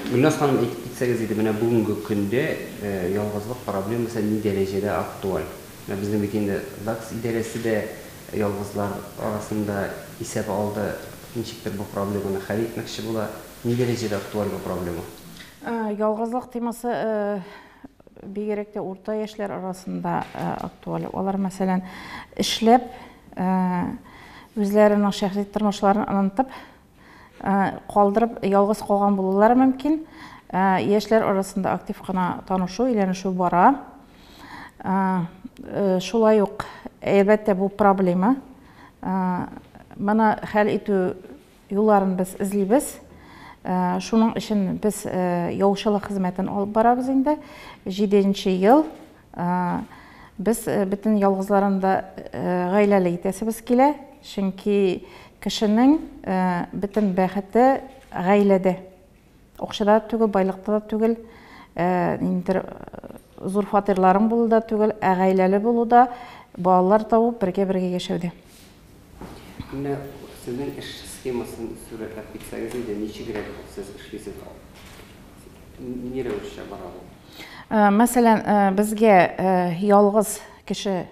Гүлназ ханым айтып кетсеңіз еді, мына бүгінгі күнде ялғыздық проблемасы не дәрежеде актуаль? Біздің бит енді ЗАГС идарәсе де ялғызлар арасында исәп алды, ничектер бұл проблеманы хәл итмәкче була, не дәрежеде актуаль бұл проблема? Ялғыздық темасы бигерәк тә урта яшьләр арасында актуаль. Алар мәсәлән эшләп, үзләренең шәхси тормышларын онытып, калдырып ялгыз калган булулары мөмкин. Яшьләр арасында актив кына танышу, өйләнешү бара. Шулай ук әлбәттә бу проблема. Моны хәл итү юлларын без эзлибез. Шуның өчен без яучылык хезмәтен алып барабыз инде. 7нче ел без бөтен ялгызларын да гаиләле итәсебез килә. Чөнки кешенең бөтен бәхете гаиләдә. Акчада түгел, байлыкта да түгел, инде зур фатирларың булу да түгел, гаиләле булу да, балалар табып бергә яшәүдә. Менә сезнең эш схемасын сүрәтләп китсәгез инде, ничегрәк сез эшлисез? Ни рәвешчә бара бу? Мәсәлән, безгә ялгыз кеше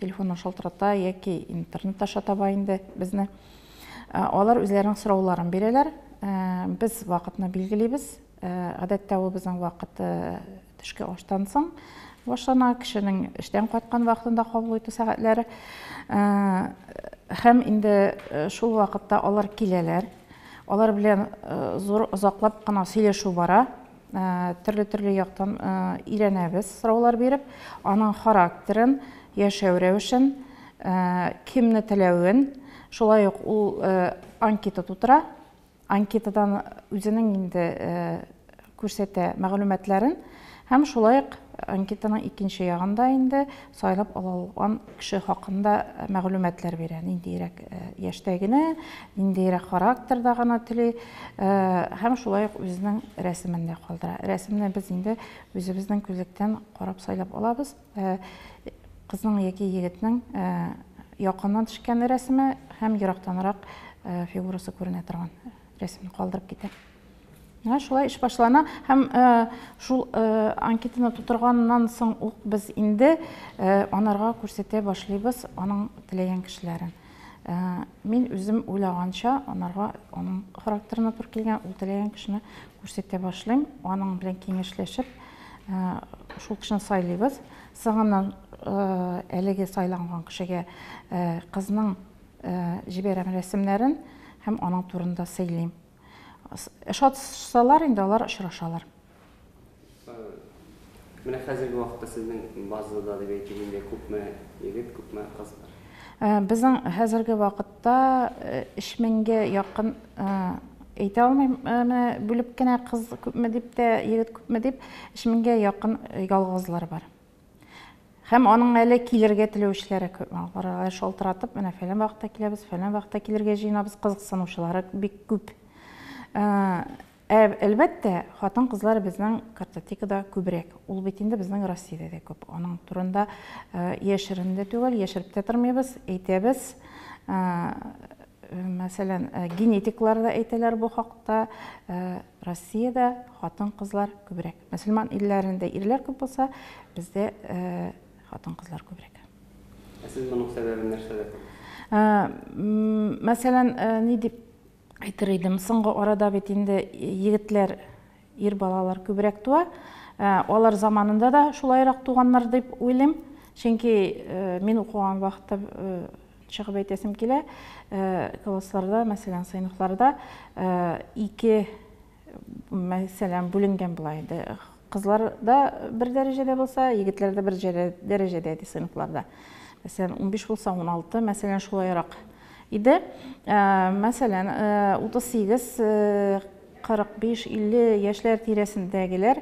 телефонны шалтырата яки интернетта таба инде безне. Алар үзләренең сорауларын бирәләр. Biz вакытны билгелибез. Гадәттә ул безнең вакыт төшке аштан соң башлана, кешенең эштән кайткан вакытында кабул итү сәгатьләре. Һәм инде шул вакытта алар киләләр. Алар белән зур озаклап кына сөйләшү бара. Төрле яктан өйрәнәбез, сораулар биреп, аның характерын, яшәү рәвешен, кемне теләвен, шулай ук ул анкета тутыра. Анкетадан үзенең инде күрсәтә мәгълүматларын, һәм шулай ук анкетаның икенче ягында инде сайлап алынган кеше хакында мәгълүматлар бирә. Ниндирәк яшьтәгене, ниндирәк характерда гына тели, һәм шулай ук үзенең рәсемен дә калдыра. Рәсемне без инде үзебезнең күзлектән карап сайлап алабыз. Кызның яки егетнең якыннан төшкән рәсеме һәм ерактанрак фигурасы күренә торган рәсемне калдырып китә. Шулай эш башлана, һәм шул анкетаны тутырганнан соң ук без инде анарга күрсәтә башлыйбыз аның теләгән кешеләрен. Мин үзем уйлаганча анарга аның характерына туры килгән ул теләгән кешене күрсәтә башлыйм, аның белән киңәшләшеп шул кешене сайлыйбыз. Соңыннан әлеге сайланган кешегә кызның җибәрәм рәсемнәрен һәм аның турында сөйлим. Шатсалар инде алар очрашалар. Менә хәзерге вакытта сезнең базада дип әйтелгәндә күпме егет, күпме кыз бар? Безнең хәзерге вакытта 3000гә якын әйтә алмыйм, бүлеп кенә кыз күпме дип тә, егет күпме дип, 3000гә якын ялгызлар бар. Һәм аның әле килергә теләүчеләре күп. Алар шалтыратып, менә фәлән вакытта киләбез, фәлән вакытта килергә җыенабыз, кызыксынучылары бик күп. Әлбәттә, хатын-кызлар безнең картотекада күбрәк. Ул бит инде безнең Россиядә дә күп. Аның турында яшерен дә түгел, яшереп тә тормыйбыз, әйтәбез. Мәсәлән, генетиклар да әйтәләр бу хакта. Россиядә хатын-кызлар күбрәк. Мөселман илләрендә ирләр күп булса, бездә хатын-кызлар күбрәк. Сез моның сәбәбен нәрсәдә? Мәсәлән, ни дип әйтер идем, соңгы арада бит инде егетләр, ир балалар күбрәк туа. Алар заманында да шулайрак туганнар дип уйлыйм. Чөнки мин укыган вакытта чыгып әйтәсем килә, классларда, мәсәлән, сыйныфларда ике мәсәлән бүленгән була иде. Кызлар да бер дәрәҗәдә булса, егетләр дә бер дәрәҗәдә иде сыйныфларда. Мәсәлән, 15 булса 16, мәсәлән, шулайрак иде. Мәсәлән, 38, 45, 50 яшьләр тирәсендәгеләр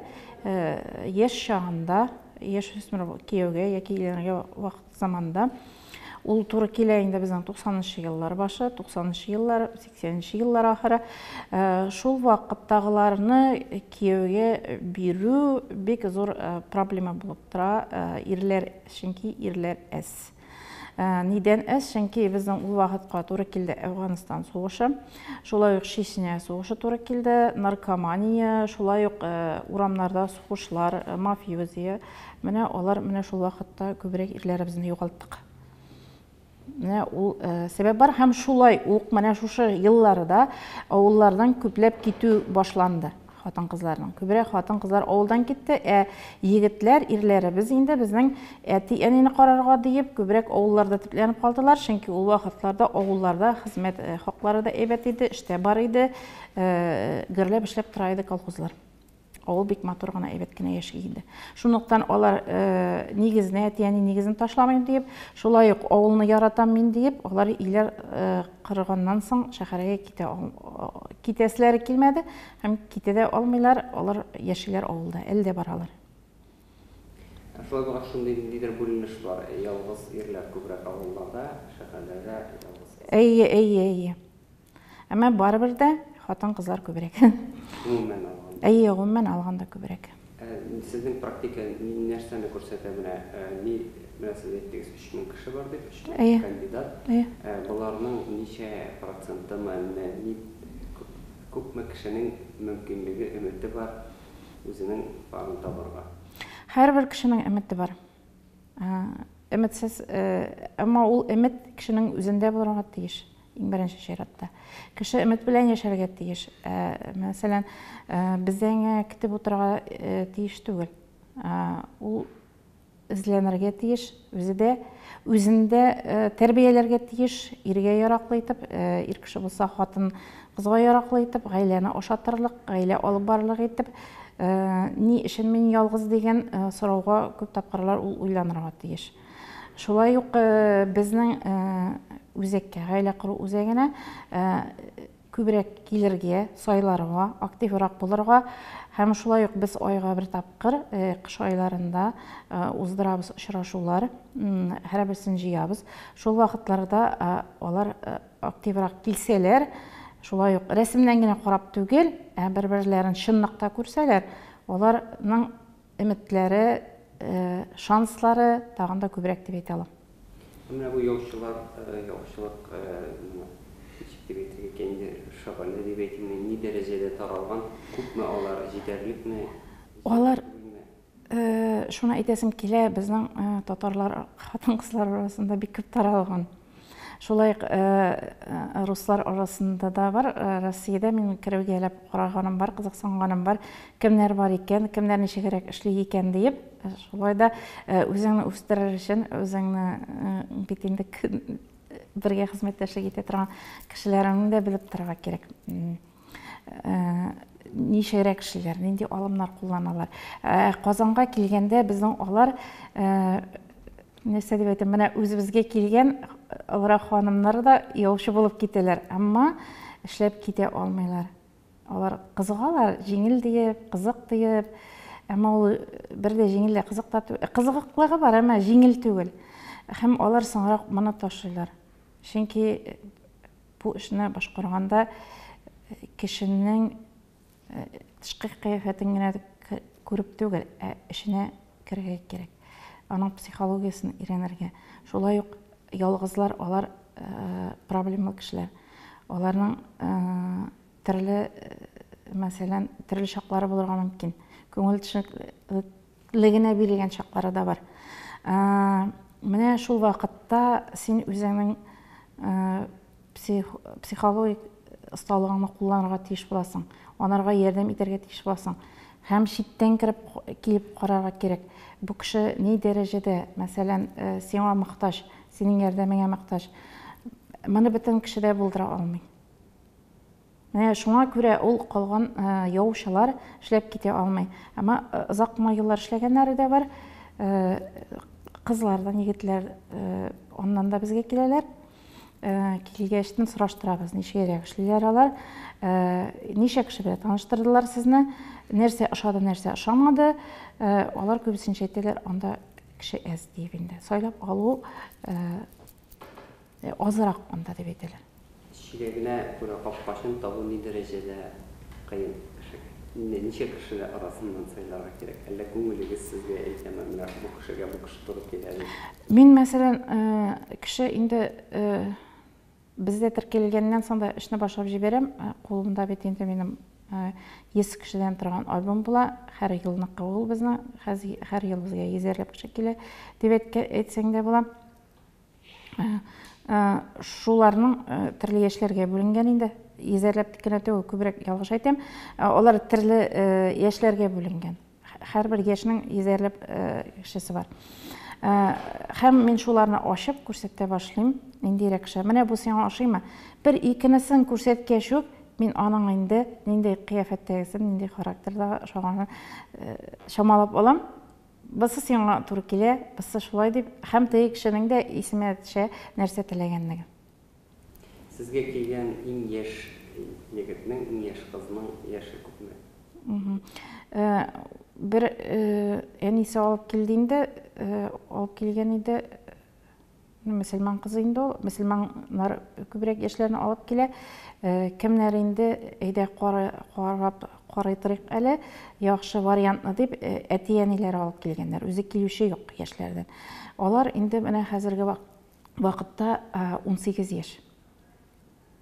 яшь чагында, яшь үсмер кияүгә яки өйләнергә вакыт заманда ул туры килә инде безнең 90нчы еллар башы, 90нчы еллар, 80нчы еллар ахыры. Шул вакыттагыларны кияүгә бирү бик зур проблема булып тора. Ирләр, чөнки ирләр әз. Неден әс, чөнки безнең ул вакытка туры килде Әфганстан сугышы, шулай ук Чечня сугышы туры килде, наркомания, шулай ук урамнарда сугышлар, мафиозия. Менә алар менә шул вакытта күбрәк ирләребезне югалттык. Менә ул сәбәп бар һәм шулай ук менә шушы елларда авыллардан күпләп китү башланды. Хатын-кызларның. Күбрәк хатын-кызлар авылдан китте, егетләр, ирләребез инде безнең әти-әнине карарга диеп күбрәк авылларда төпләнеп калдылар, чөнки ул вакытларда авылларда хезмәт хаклары да әйбәт иде, эштә бар иде, гөрләп эшләп тора иде колхозлар. Авыл бик матур гына әйбәт кенә яши иде. Шунлыктан алар нигезне, әти-әни нигезен ташламыйм диеп, шулай ук авылны яратам мин диеп, алар иләр кырганнан соң шәһәргә китәсләре килмәде һәм китә дә алмыйлар, алар яшиләр авылда, әле дә баралар. Шулай булгач шундый ниндидер бүленеш бар, ялгыз ирләр күбрәк авылларда, шәһәрләрдә ялгыз. Әйе. Әмма барыбер дә хатын-кызлар күбрәк. Гомумән алганда. Гомумән алганда күбрәк. Сезнең практика нәрсәне күрсәтә менә сез әйттегез 3000 кеше бар дип, 3000 кандидат. Буларның ничә проценты күпме кешенең мөмкинлеге, өмете бар үзенең барын табарга? Һәрбер кешенең өмете бар. Өметсез, әмма ул өмет кешенең үзендә булырга тиеш. Иң беренче чиратта. Кеше өмет белән яшәргә тиеш. Мәсәлән, бездән көтеп утырырга тиеш түгел. Ул эзләнергә тиеш, үзендә тәрбияләргә тиеш, иргә яраклы итеп, ир кеше булса хатын кызга яраклы итеп, гаиләне ашатырлык, гаилә алып барлык итеп, ни өчен мин ялгыз дигән сорауга күп тапкырлар ул уйланырга тиеш. Шулай ук безнең үзәккә, гаилә кору үзәгенә күбрәк килергә, сайларга, активрак булырга һәм шулай ук без айга бер тапкыр кыш айларында уздырабыз очрашулар, һәрберсен җыябыз. Шул вакытларда алар активрак килсәләр, шулай ук рәсемнән генә карап түгел, бер-берләрен чынлыкта күрсәләр, аларның өметләре, шанслары тагын да күбрәк дип әйтә алам. Менә бу яучылык дип әйтергә шагыйрь дип әйтимме, ни дәрәҗәдә таралган, күпме алар, җитәрлекме? Алар шуны әйтәсем килә, безнең татарлар хатын-кызлар арасында бик күп таралган. Шулай руслар арасында да бар. Россиядә мин кирәгәләп караганым бар, кызыксынганым бар. Кемнәр бар икән, кемнәр ничегрәк эшли икән дип. Шулай да үзеңне үстерер өчен, үзеңне бит инде бергә хезмәттәшлек итә торган кешеләрне дә белеп торырга кирәк. Ничегрәк эшлиләр, нинди алымнар кулланалар. Казанга килгәндә безнең алар нәрсә дип әйтәм, менә үзебезгә килгән алар ханымнар да яучы булып китәләр, әмма эшләп китә алмыйлар. Алар кызыгалар, җиңел диеп, кызык диеп, әмма ул бер дә җиңел дә кызык та түгел. Кызыклыгы бар, әмма җиңел түгел. Һәм алар соңрак моны ташлыйлар. Чөнки бу эшне башкарганда кешенең тышкы кыяфәтен генә күреп түгел, эшенә кергә кирәк. Аның психологиясын өйрәнергә. Шулай ук ялгызлар, алар проблемалы кешеләр. Аларның төрле, мәсәлән, төрле чаклары булырга мөмкин. Күңел төшенеклегенә бирелгән чаклары да бар. Менә шул вакытта син үзеңнең психологик осталыгыңны кулланырга тиеш буласың. Анарга ярдәм итәргә тиеш буласың. Һәм читтән килеп карарга кирәк. Бу кеше ни дәрәҗәдә, мәсәлән, сиңа мохтаҗ, синең ярдәмеңә мохтаҗ. Моны бөтен кеше дә булдыра алмый. Менә шуңа күрә ул калган яучылар эшләп китә алмый. Әмма озак еллар эшләгәннәре дә бар. Кызлардан, егетләр аннан да безгә киләләр. Килгәчтен сораштырабыз, ничегрәк эшлиләр алар, ничә кеше белән таныштырдылар сезне, нәрсә ошады, нәрсә ошамады. Алар күбесенчә әйтәләр, анда кеше әз дип инде. Сайлап алу азрак анда дип әйтәләр. Чирәгенә күрә капкачын табу ни дәрәҗәдә кыен кеше? Ничек кеше арасыннан сайларга кирәк? Әллә күңелегез сезгә әйтәме, менә бу кешегә бу кеше туры килә дип? Мин мәсәлән, кеше инде бездә теркәлгәннән соң да эшне башлап җибәрәм. Кулымда бит инде минем 100 кешедән торган альбом була. Һәр елныкы ул безнең, һәр ел безгә 100 кеше килә дип әйтсәң дә була. Шуларның төрле яшьләргә бүленгән инде. 100 кенә түгел, күбрәк ялгыш әйтәм. Алар төрле яшьләргә бүленгән. Һәрбер яшьнең 100 кешесе бар. Һәм мин шуларны ачып күрсәтә башлыйм. Ниндирәк кеше. Менә бу сиңа ошыймы? Бер икенесен күрсәткәч үк мин аның инде нинди кыяфәттәгесен, нинди характерда шуганы шамалап алам. Бысы сиңа туры килә, бысы шулай дип, һәм теге кешенең дә исемә төшә нәрсә теләгәнлеге. Сезгә килгән иң яшь егетнең, иң яшь кызның яше күпме? Бер әнисе алып килде инде, алып килгән иде. Мөселман кызы инде ул. Мөселманнар күбрәк яшьләрне алып килә. Кемнәр инде әйдә карайтырык әле, яхшы вариантны дип әти-әниләре алып килгәннәр. Үзе килүче юк яшьләрдән. Алар инде менә хәзерге вакытта 18 яшь.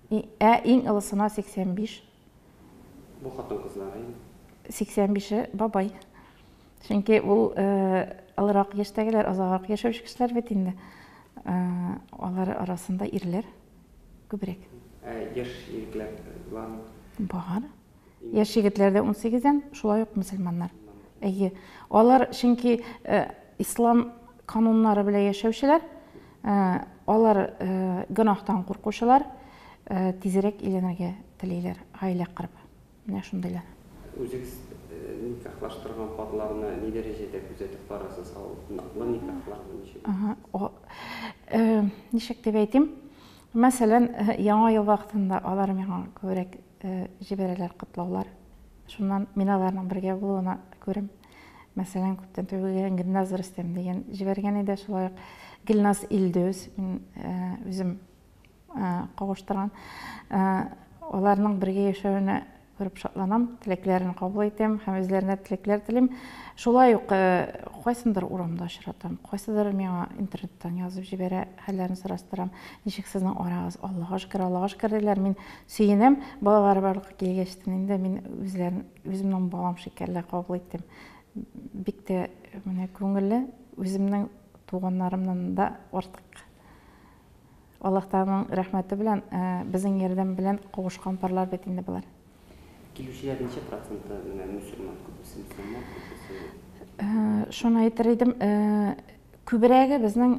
Иң олысына 85. Бу хатын кызлары 85 бабай. Чөнки ул алырак яшьтәгеләр, азаграк яшәүче кешеләр бит инде. Алар арасында ирләр күбрәк. Яшь егетләр бармы? Бар. Яшь егетләрдә 18-дән, шулай ук мөселманнар. Әйе. Алар чөнки ислам кануннары белән яшәүчеләр, алар гынахтан куркучылар, тизрәк иленергә телиләр, гаилә корып. Менә шундыйлар. Үзегез никахлаштырган парларны ни дәрәҗәдә күзәтеп барасыз? Ныклы никахларны ничек? Ничек дип әйтим? Мәсәлән, яңа ел вакытында алар миңа күбрәк җибәрәләр, котлаулар. Шуннан мин аларның бергә булуына күрәм. Мәсәлән, күптән түгел Гөлназ Рөстәм дигән җибәргән иде, шулай ук Гөлназ Илдүс, мин үзем кавыштырган. Аларның бергә яшәвенә күреп шатланам, теләкләрен кабул итәм, һәм үзләренә теләкләр телим. Шулай ук кайсындыр урамда очратам, кайсыдыр миңа интернеттан язып җибәрә, хәлләрен сораштырам. Ничек сезнең арагыз? Аллаһка шөкер диләр. Мин сөенәм, балалар барлыкка килгәчтен инде мин үземнең балам шикелле кабул иттем. Бик тә менә күңелле, үземнең туганнарымнан да артык. Аллаһтан рәхмәте белән, безнең ярдәм белән кавышкан парлар бит инде булар. Килүчеләр ничә проценты мөселман, күпсе мөселман, күпсе? Шуны әйтер идем, күбрәге безнең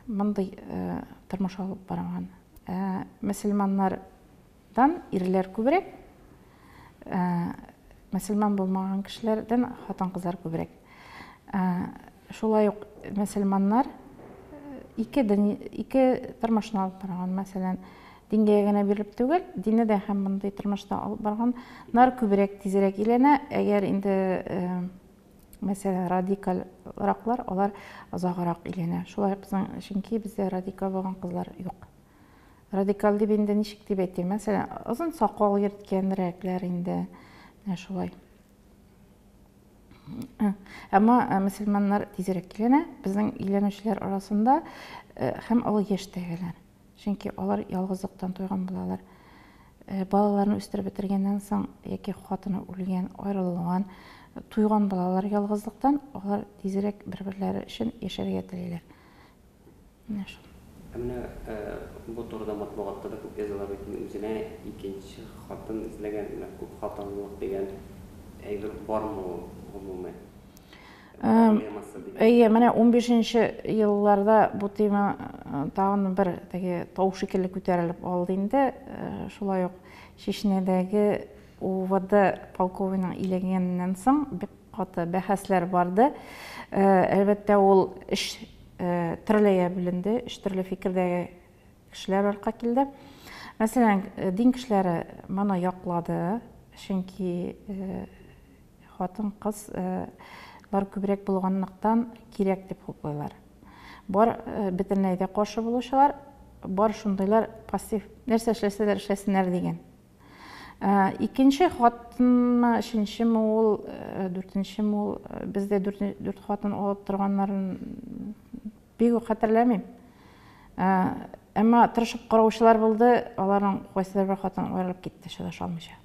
мондый тормыш алып барган. Мөселманнардан ирләр күбрәк, мөселман булмаган кешеләрдән хатын-кызлар күбрәк. Шулай ук мөселманнар ике тормышны алып барган, мәсәлән, дингә генә бирелеп түгел, дине дә һәм мондый тормышта алып барганнар күбрәк тизрәк иленә. Әгәр инде мәсәлән радикалраклар, алар азаграк иленә. Шулай безнең, чөнки бездә радикал булган кызлар юк. Радикал дип инде ничек дип әйтим? Мәсәлән, озын сакал йөрткәнрәкләр инде, менә шулай. Әмма мөселманнар тизрәк иленә, безнең иленүчеләр арасында һәм олы яшьтәгеләр. Чөнки алар ялгызлыктан туйган булалар. Балаларны үстереп бетергәннән соң яки хатыны үлгән, аерылган, туйган балалар ялгызлыктан, алар тизрәк бер-берләре өчен яшәргә телиләр. Менә шул. Менә бу турыда матбугатта да күп языла бит, үзенә икенче хатын эзләгән, күп хатынлык дигән әйбер бармы гомумән? Әйе, менә 15-нче елларда бу тема тагын бер теге тау шикелле күтәрелеп алды инде. Шулай ук Чечнядәге УВД полковнигын иләгәннән соң бик каты бәхәсләр барды. Әлбәттә, ул эш төрлегә бүленде, эш төрле фикердәге кешеләр арка килде. Мәсәлән, дин кешеләре моны яклады, чөнки хатын-кыз күбрәк булганлыктан кирәк дип хуплыйлар. Бар бөтенләй дә каршы булучылар, бар шундыйлар пассив, нәрсә эшләсәләр эшләсеннәр дигән. Икенче хатынмы, өченчеме ул, дүртенчеме ул, бездә дүрт хатын алып торганнарын бик үк хәтерләмим. Әмма тырышып караучылар булды, аларның кайсылар бер хатын аерылып китте, шадаша алмыйча.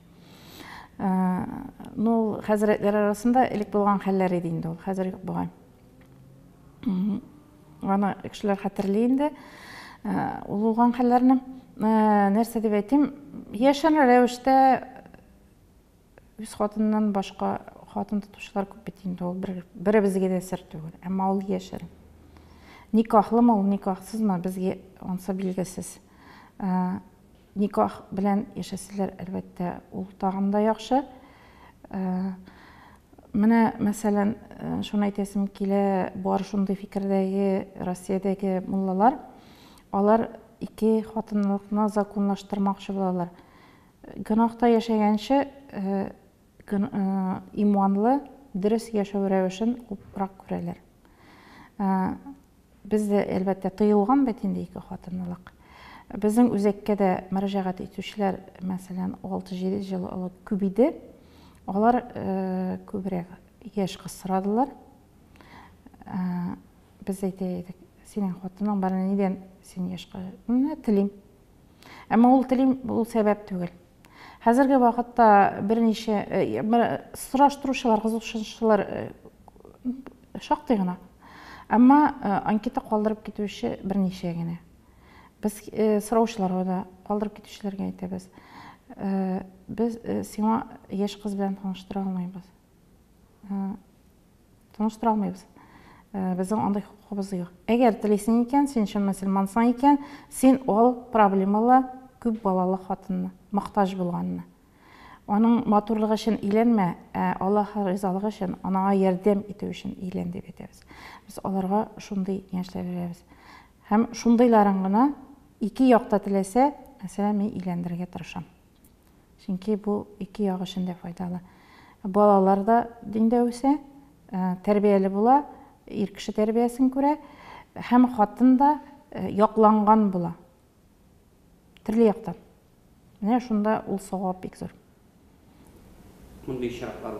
Ну, хәзрәтләр арасында элек булган хәлләр иде инде ул, хәзер юк булган. Аны кешеләр хәтерли инде. Ул булган хәлләрне нәрсә дип әйтим, яшән рәвештә үз хатыннан башка хатын тотучылар күп бит инде, ул беребезгә дә сер түгел. Әмма ул яшәр. Никахлымы ул, никахсызмы, безгә ансы билгесез. Никах белән яшәсәләр, әлбәттә, ул тагын да яхшы. Менә, мәсәлән, шуны әйтәсем килә, бар шундый фикердәге Россиядәге муллалар, алар ике хатынлыкны законлаштырмакчы булалар. Гөнаһта яшәгәнче иманлы, дөрес яшәү рәвешен күпрок күрәләр. Бездә, әлбәттә, тыелган бит инде ике хатынлык. Безнең үзәккә дә мөрәҗәгать итүчеләр, мәсәлән, 6-7 ел алып күбиде. Алар күбрәк яшь кысрадылар. Без әйтәйек, синең хатының бар, нидән син яшькә? Менә телим. Әмма ул телим ул сәбәп түгел. Хәзерге вакытта берничә сораштыручылар, кызыксынучылар шактый гына. Әмма анкета калдырып китүче берничә генә. Без сораучыларга да калдырып китүчеләргә әйтәбез. Без сиңа яшь кыз белән таныштыра алмыйбыз. Таныштыра алмыйбыз. Безнең андай хукугыбыз юк. Әгәр телисең икән, син чын мөселмансың икән, син ал проблемалы күп балалы хатынны, мохтаҗ булганны. Аның матурлыгы өчен иләнмә, Аллаһ ризалыгы өчен, анага ярдәм итү өчен илән дип әйтәбез. Без аларга шундый киңәшләр бирәбез. Һәм шундыйларын гына ике якта теләсә, мәсәлән, мин иләндерергә тырышам. Чөнки бу ике як өчен дә файдалы. Балалар да диндә үсә, тәрбияле була, ир кеше тәрбиясен күрә, һәм хатын да якланган була. Төрле яктан. Менә шунда ул савап бик зур. Мондый шартлар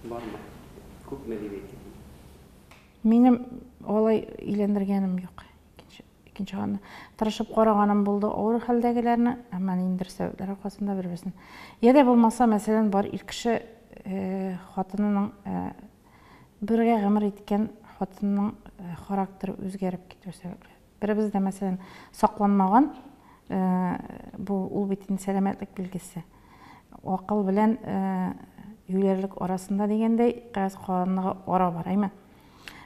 бармы? Күпме дип әйтим? Минем алай иләндергәнем юк. Икенче ханны тырышып караганым булды, авыр хәлдәгеләрне, әмма инде сәбәпләр аркасында бербесен. Я да булмаса, мәсәлән, бар ир кеше хатынының бергә гомер иткән хатынның характеры үзгәреп китү сәбәпле. Беребез дә, мәсәлән, сакланмаган, бу ул бит инде сәламәтлек билгесе. Акыл белән юләрлек арасында дигәндәй, кыз ханымга ара бар, әйме?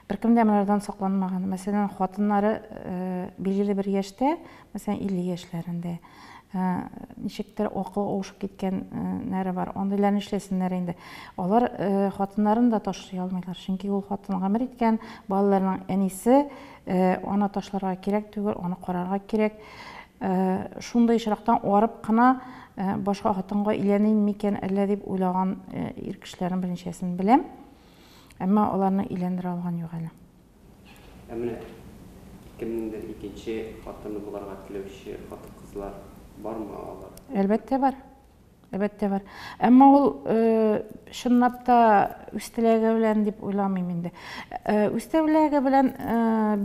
Беркем дә монардан сакланмаган. Мәсәлән, хатыннары билгеле бер яшьтә, мәсәлән, 50 яшьләрендә, ничектер акыл авышып киткән нәре бар. Андыйларны эшләсеннәр инде. Алар хатыннарын да ташлый алмыйлар. Чөнки ул хатын гомер иткән, балаларның әнисе, аны ташларга кирәк түгел, аны карарга кирәк. Шундай очрактан арып кына башка хатынга иләним микән әллә дип уйлаган ир кешеләрнең беренчәсен беләм. Әмма аларны иләндерә алган юк әле. Менә кемнеңдер икенче хатыны буларга теләүче хатын-кызлар бармы алар? Әлбәттә бар. Әлбәттә бар. Әмма ул чынлап та үз теләге белән дип уйламыйм инде. Үз теләге белән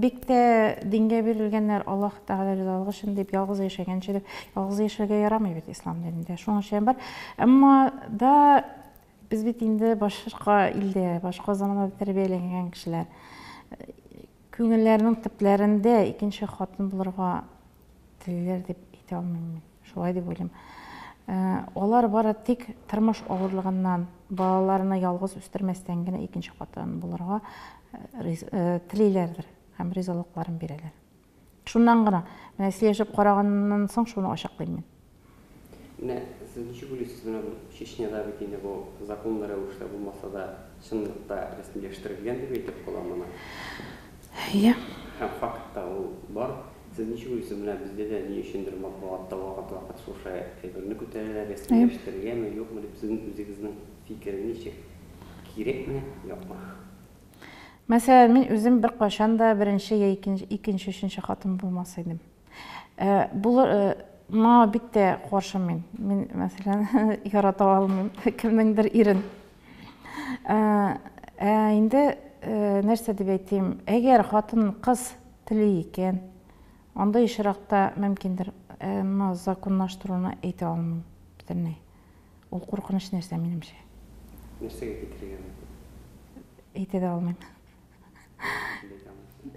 бик тә дингә бирелгәннәр, Аллаһ Тәгалә ризалыгы өчен дип ялгыз яшәгәнче дип, ялгыз яшәргә ярамый бит ислам динендә. Шуның өчен бар. Әмма да без бит инде башка илдә, башка заманда тәрбияләнгән кешеләр. Күңелләрнең төпләрендә икенче хатын булырга теләр дип әйтә алмыйм. Шулай дип уйлыйм. Алар бары тик тормыш авырлыгыннан, балаларны ялгыз үстермәстән генә икенче хатын булырга телиләрдер һәм ризалыкларын бирәләр. Шуннан гына, менә сөйләшеп караганнан соң шуны ачыклыйм мин. Менә сез ничек уйлыйсыз, менә Чечняда бит инде бу законлы рәвештә булмаса да чынлыкта рәсмиләштерелгән дип әйтеп калам моны. Иә. Һәм фактта ул бар. Сез ничек уйлыйсыз, менә бездә дә ни өчендер матбугатта вакыт шушы әйберне күтәрәләр, рәсмиләштергәнме, юкмы дип сезнең үзегезнең фикерегез ничек? Кирәкме, юкмы? Мәсәлән, мин үзем бер кашан да беренче я икенче, өченче хатын булмас идем. Ма бик тә каршы мен. Мен, мәсәлән, ярата алмыйм кемнеңдер ирен. Инде нәрсә дип әйтим, әгәр хатын кыз тели икән, анда ешракта мөмкиндер, әмма законлаштыруны әйтә алмыйм бөтенләй. Ул куркыныч нәрсә минемчә. Нәрсәгә китергән? Әйтә дә алмыйм.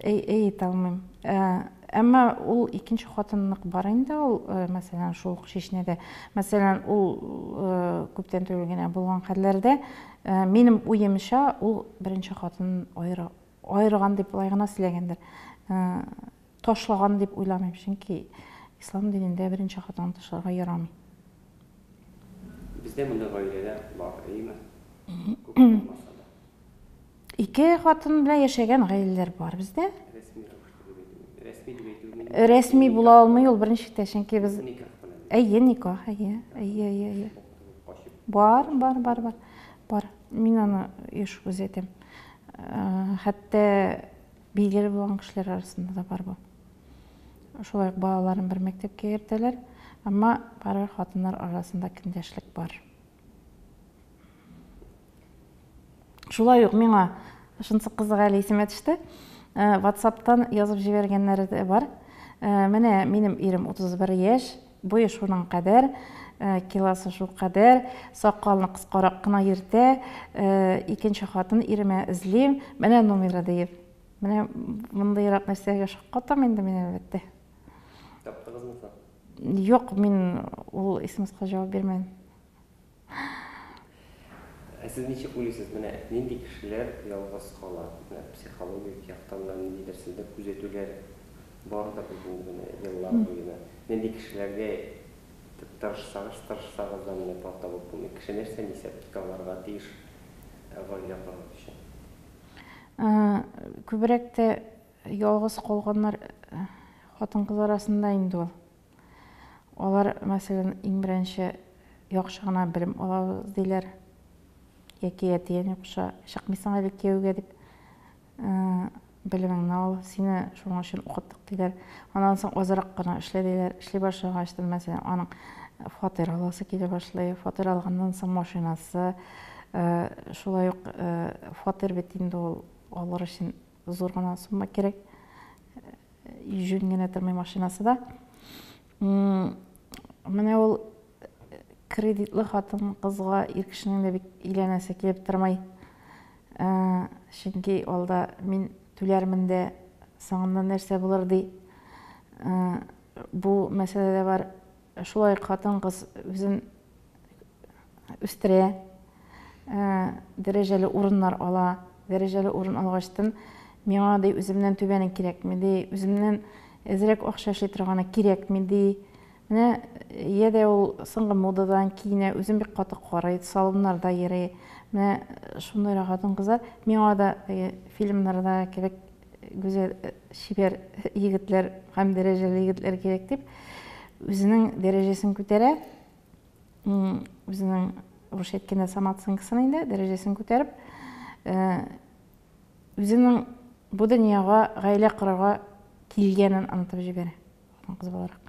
Әйтә алмыйм. Әмма ул икенче хатынлык бар инде, ул мәсәлән шул Чечняда. Мәсәлән, ул күптән түгел генә булган хәлләрдә минем уемча ул беренче хатын айырган дип болай гына сөйләгәндер. Ташлаган дип уйламыйм, чөнки ислам динендә беренче хатын ташларга ярамый. Бездә монда гаиләдә бар, әйеме? Күп булмаса да. Ике хатын белән яшәгән гаиләләр бар бездә. Рәсми дип әйтү. Рәсми була алмый ул беренчектә, чөнки без Никах белән. никах, Бар. Мин аны еш күзәтәм. Хәтта билгеле булган кешеләр арасында да бар бу. Шулай балаларын бер мәктәпкә йөртәләр, әмма бар хатыннар арасында көндәшлек бар. Шулай ук миңа шунысы кызык әле исемә төште. WhatsApp-тан язып җибәргәннәре дә бар. Менә минем ирем 31 яшь, буе шуның кадәр, килосы шул кадәр, сакалны кыскарак кына йөртә, икенче хатын иремә эзлим, менә номеры дип. Менә мондайрак нәрсәгә шаккатам инде мин әлбәттә. Таптыгызмы? Юк, мин ул исемскә җавап бирмәдем. Сез ничек уйлыйсыз, менә нинди кешеләр ялгыз кала? Психологик яктан да ниндидер сездә күзәтүләр бар да безнең еллар буена. Нинди кешеләргә тырышсагыз да менә табып булмый. Кеше нәрсә исәпкә алырга тиеш гаилә кору өчен? Күбрәк тә ялгыз калганнар хатын-кыз арасында инде ул. Алар, мәсәлән, иң беренче яхшы гына белем алабыз диләр. Яки әтиәне куша чыкмыйсың әле кияүгә дип. Белемеңне ал, сине шуның өчен укыттык диләр. Аннан соң азрак кына эшлә диләр. Эшли башлагачтан, мәсәлән, аның фатир аласы килә башлый. Фатир алганнан соң машинасы, шулай ук фатир бит инде ул алыр өчен зур гына сумма кирәк. Юн генә тормый машинасы да. Менә ул кредитлы хатын кызга ир кешенең дә бик иләнәсе килеп тормый. Чөнки алда мин түләрмен дә соңыннан нәрсә булыр ди. Бу мәсьәләдә бар. Шулай хатын кыз үзен үстерә, дәрәҗәле урыннар ала. Дәрәҗәле урын алгачтан миңа да үземнән түбәнен кирәкме ди, үземнән әзрәк акча эшли торганы кирәкме ди. Менә ядә ул соңгы модадан киенә, үзен бик каты карый, салоннарда йөри. Менә шундай хатын кызлар миңа да фильмнарда кебек гүзәл шибәр егетләр һәм дәрәҗәле егетләр кирәк дип үзенең дәрәҗәсен күтәрә. Үзенең рус әйткәндә самооценкасын инде дәрәҗәсен күтәреп, үзенең бу дөньяга гаилә корырга килгәнен онытып җибәрә. Кыз буларак.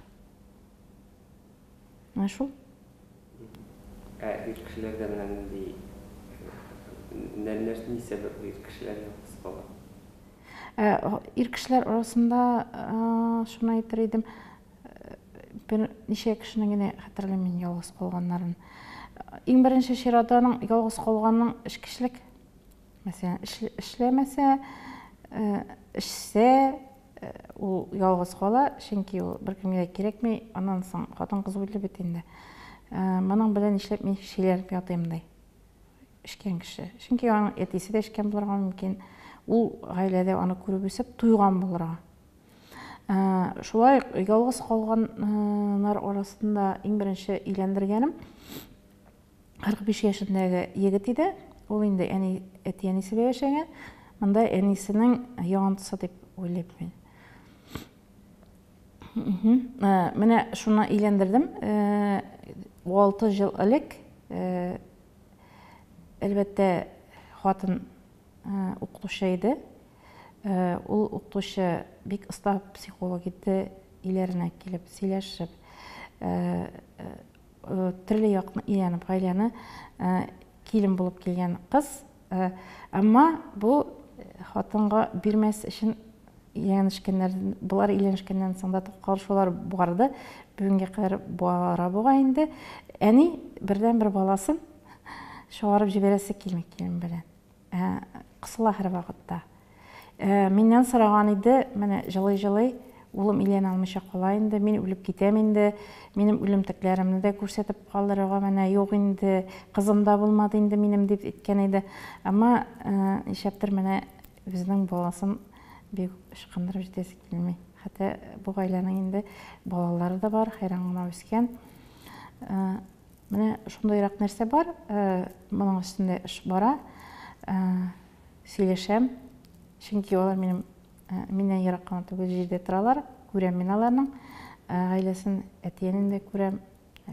Менә шул. Ир кешеләрдә менә нинди нәрсә сәбәп ир кешеләр ялгыз кала? Ир кешеләр арасында шуны әйтер идем. Бер ничә кешенең генә хәтерләмим ялгыз калганнарын. Иң беренче чиратта аның ялгыз калганның эшкишлек. Мәсәлән, эшләмәсә, эшсә, ул ялгыз кала, чөнки ул беркемгә кирәкми, аннан соң хатын-кыз уйлый бит инде. Моның белән эшләп мин шиләр ятыйм ди. Эшкән кеше. Чөнки аның әтисе дә эшкән булырга мөмкин. Ул гаиләдә аны күреп үсеп туйган булырга. Шулай ялгыз калганнар арасында иң беренче өйләндергәнем 45 яшендәге егет иде. Ул инде әти-әнисе белән яшәгән. Монда әнисенең ягынтысы дип уйлыйм мин. Менә шуны өйләндердем. 6 ел элек әлбәттә хатын укытучы иде. Ул укытучы бик оста психолог иде, иләренә килеп сөйләшеп, түрлі яқтан үйленіп айланы келін болып келген қыз, әмма бұл хатынға бермес үшін бұлар үйленішкеннен сонда тоққалышулар барды, бүгінге қайыр бара бұғайынды, әне бірден бір баласын шығарып жібересі келмек келін білен. Қысыла әр вақытта. Менен сұраған еді, мәне жылай-жылай, ұлым үйлен алмыша қолайынды, мен өліп кетем енді, менің өлім тіклерімді де көрсетіп қалдырыға мәне жоқ енді, қызымда болмады енді менім деп еткен еді. Әмма ешептір мәне өзінің баласын бек шықындырып жетесі келмей. Хәтті бұл айланың енді балалары да бар, хайраңына өскен. Мәне шондайырақ нәрсе бар, мұның үстінде үш бара, сөйлешем. Чөнки олар менен ераққан түгіл жерде тұралар, көрем мен аларның. Айласын әтиенін де көрем,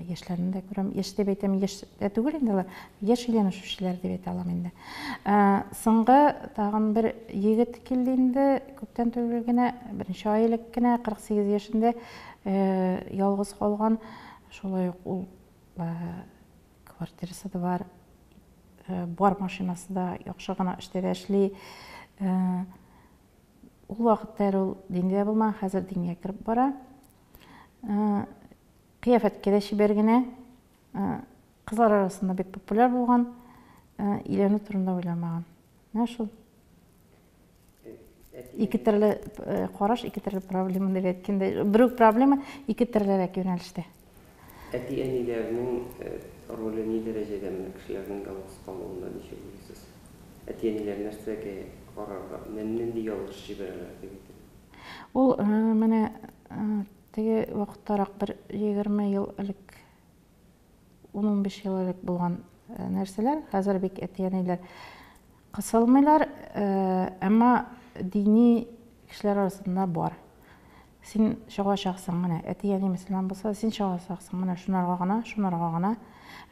ешлерін де көрем. Еш деп айтам, еш түгіл енді олар, еш үйленушілер деп айта алам енді. Соңғы тағын бір егіт келдейінде, көптен төгілгені, бірінші айлықкені, 48 ешінде ялғыз қалған, шолай ол квартирасы да бар, бар машинасы да, яқшығына үштері әшілей. Ол вақыттар ол денде болма, қазір денге кіріп бара. Қияфетке де шебергіне, қызлар арасында бек популяр болған, үйлену тұрында ойламаған. Не шыл? Екі түрлі қараш, екі түрлі проблема деп еткенде. Бірік проблема екі түрлірек yönelişte. Әти-әнилерінің рөлі не дәрежеде кішілердің ялғыз қалуында неше білесіз? Әти-әнилер нәрсеге қарарға, нәннен де ялғыз жіберелер деп екен? Ол мәне теге вақыттарақ бір 20 ел әлік, 15 ел әлік болған нәрселер. Қазір бек әти-әнилер қысылмайлар, әмма дини кішілер арасында бар. Сен шаға шақсың мұны, әти-әне мәселен болса, сен шаға шақсың мұны шунарға ғана,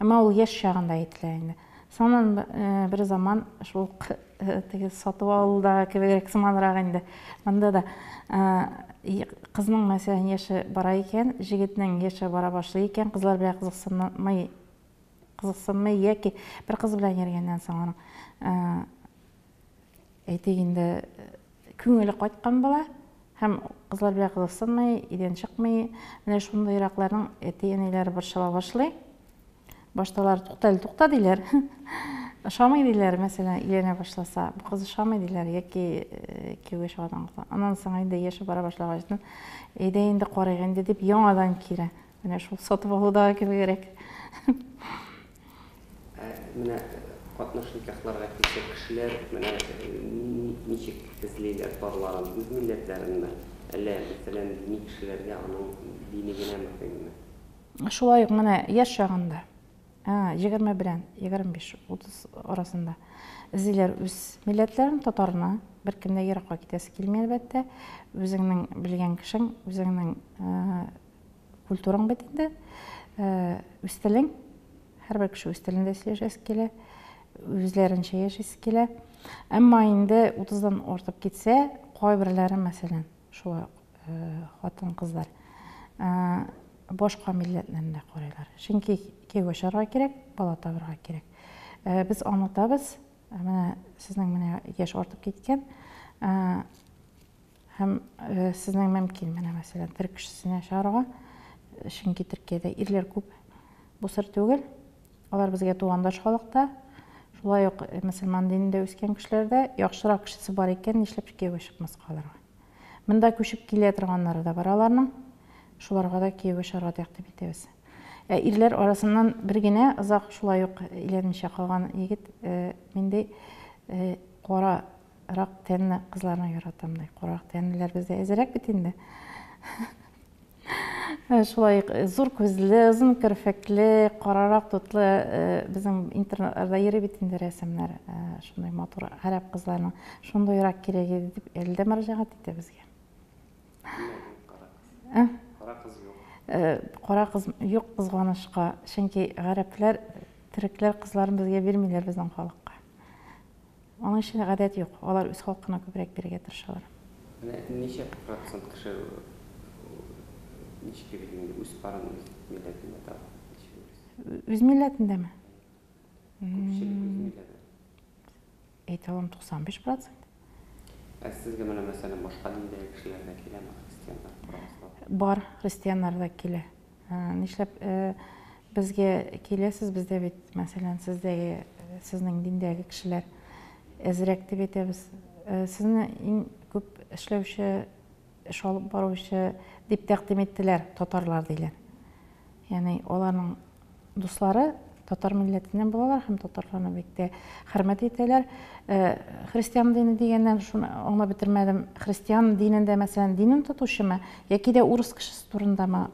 әмма ол еш шағында етілейінді. Сонан бір заман шул сатып алуда кебегерек сыманырақ енді. Мында да қызның мәселен еші бара екен, жігітінің еші бара башлы екен, қызлар бия қызықсынмай еке бір қыз білән ергеннен соңының әйтегенде көңілі қайтқан бола. Hem kızlar bile kızıksınmay, iden çıkmay. Mene şunda Iraklarının әти-әнелері bir şala başlay. Baştalar tuqta deyler. Şamay deyler mesela ilene başlasa. Bu kızı şamay deyler. Yeki kevge şağıdan kısa. Anan sana da yeşi bara başlağaçtın. Edeğinde qorayğında deyip yanadan kire. Mene şul satıp alıda kebe gerek. Mene qatnaş nikahlarga kelsek kişiler nechik izleyler barlarını, öz milletlerinde, әлі mesela dini kişilerge onun dinigine mi? Şolay mene yaş şağında, 21-25-30 arasında izleyler öz milletlerin tatarına bir kimde Irak'a gitesi kelmey elbette. Özüңнің bilgen kişiň, özüңнің kulturaň betinde, öz tiliň, her bir kişi öz tilinde söylejesi kele. Özlerinçe yaşayısı kele. Ama indi 30'dan ortap gitse, koy birleri meselen, şu hatın kızlar, boşqa milletlerinde koraylar. Çünkü kego şarga gerek, bala tabırga gerek. Biz anlatabız, sizden yaş ortap gitken, hem sizden mümkün mesela Türk kişisine şarga, çünkü Türkiye'de irler köp bu sır tögel. Olar bizge tuğandaş halıqta, şulay yok, Müslüman dininde ösken kişilerde yaxşırak kişisi var eken, işlep kego çıkmaz kalırga. Mında köşüp kele turganları da var alarının, şularga da kego şarga teqtip etebiz. İrler arasından birgine azaq şulay yok ilenmişe kalgan yigit, mende qora rak tenli kızlarına yaratamday. Qorak tenliler bizde ezerek bitindi. Şulay zor közlü, uzun kirpekli, qararak tutlu bizim internetlerde yeri bitindi resimler. Şunday motor Arap kızlarının şunday rak kerek edip elde marajagat etti bizge. Qara kız yok. Qara kız yok kızganışqa. Çünkü Araplar, Türkler kızların bizge vermeyler bizden xalqqa. Onun için adet yok. Onlar öz xalqına köprek berge tırşalar. Neçe prosent kişi Ничек билгенде үз барын үз милләтендә табып. Үз милләтендәме? Күпчелек үз милләте. Әйтә алам 95%. Сезгә менә мәсәлән башка диндәге кешеләр дә киләме? Христианнар, православ. Бар, христианнар да килә. Нишләп безгә киләсез, бездә бит, мәсәлән, сезнең диндәге кешеләр әзрәк дип әйтәбез. Сезне иң күп эшләүче, эш алып баручы дип тәкъдим иттеләр, татарлар диләр. Ягъни аларның дуслары татар милләтеннән булалар һәм татарларны бик тә хөрмәт итәләр. Христиан дине дигәннән шуны аңлап бетермәдем. Христиан динендә мәсәлән динен тотучымы яки дә урыс кешесе турындамы?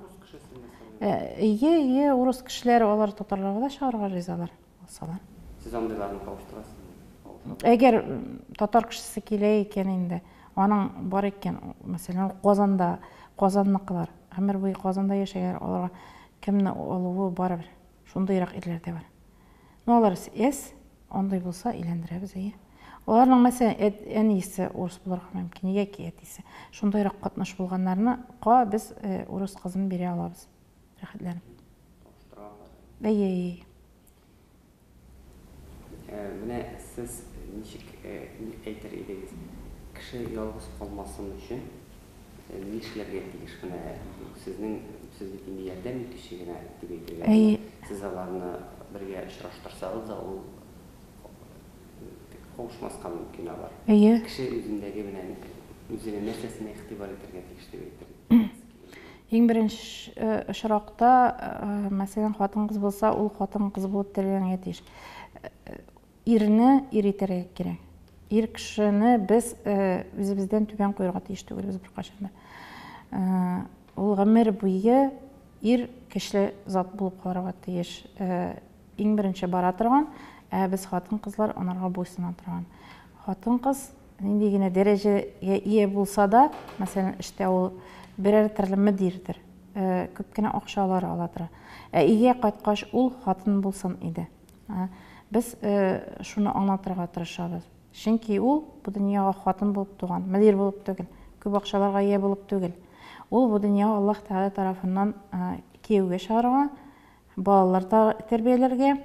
Ие, урыс кешеләре алар татарларга да чыгарга ризалар. Алсалар. Сез андыйларны кавыштырасызмы? Әгәр татар кешесе килә икән инде, аның бар икән, мәсәлән, Казанда, Казанныкылар, гомер буе Казанда яшәгән, аларга кемне алуы барыбер. Шундыйрак ирләр дә бар. Но алар андай булса өйләндерәбез, әйе. Аларның мәсәлән әнисе урыс булырга мөмкин, яки әтисе. Шундыйрак катнаш булганнарны без урыс кызын бирә алабыз. Рәхәтләнеп. Әйе. Менә сез ничек әйтер идегез? Кеше ялгыз калмасын өчен нишләргә тиеш? Менә сезнең инде ярдәм итүче генә дип әйтергә. Сез аларны бергә очраштырсагыз да, ул кавышмаска мөмкин алар. Кеше үзендәге белән үзенең нәрсәсенә игътибар итәргә тиеш дип әйтер. Иң беренче очракта, мәсәлән, хатын-кыз булса, ул хатын-кыз булып тәрбияләнергә тиеш. Ирне ир итәргә кирәк. Ир кешене без үзебездән түбән куярга тиеш түгелбез беркайчан да. Ул гомер буе ир кеше зат булып калырга тиеш. Иң беренче бара торган, без хатын-кызлар анарга буйсына торган. Хатын-кыз нинди генә дәрәҗәгә ия булса да, мәсәлән, эштә ул берәр төрле мөдирдер. Күп кенә акчалар ала тора. Өйгә кайткач ул хатын булсын иде. Без шуны аңлатырга тырышабыз. Чөнки ул бу дөньяга хатын булып туган, мөдир булып түгел, күп акчаларга ия булып түгел. Ул бу дөньяга Аллаһ Тәгалә тарафыннан кияүгә чыгарга, балалар тәрбияләргә.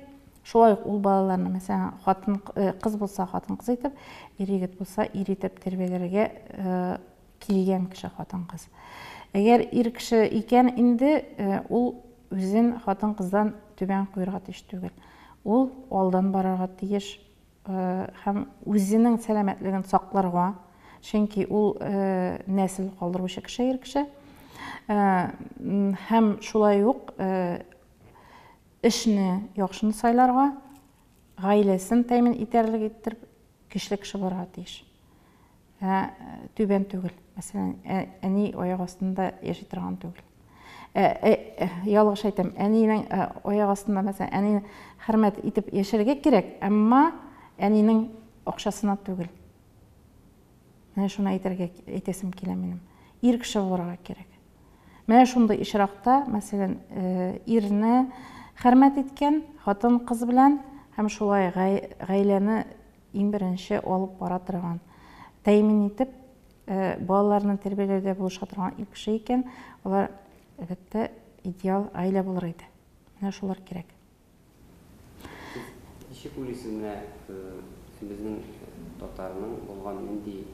Шулай ул балаларны, мәсәлән, хатын-кыз булса хатын-кыз итеп, ир-егет булса ир итеп тәрбияләргә килгән кеше хатын-кыз. Әгәр ир кеше икән инде, ул үзен хатын-кыздан түбән куярга тиеш түгел. Ул алдан барырга тиеш һәм үзенең сәламәтлеген сакларга, чөнки ул нәсел калдыручы кеше, ир кеше. Һәм шулай ук эшне яхшыны сайларга, гаиләсен тәэмин итәрлек итеп көчле кеше булырга тиеш. Түбән түгел. Мәсәлән, әни аяк астында яши торган түгел. Ялгыш әйтәм, әнинең аяк астында, мәсәлән, әнине хөрмәт итеп яшәргә кирәк, әмма әнинең акчасына түгел. Менә шуны әйтәсем килә минем. Ир кеше булырга кирәк. Менә шундый ишракта, мәсәлән, ирне хөрмәт иткән хатын-кыз белән һәм шулай гаиләне иң беренче алып бара торган, тәэмин итеп балаларны тәрбияләүдә булыша торган ир кеше икән, алар әлбәттә идеал гаилә булыр иде. Менә шулар кирәк. Ничек уйлыйсыз, менә безнең татарның булган нинди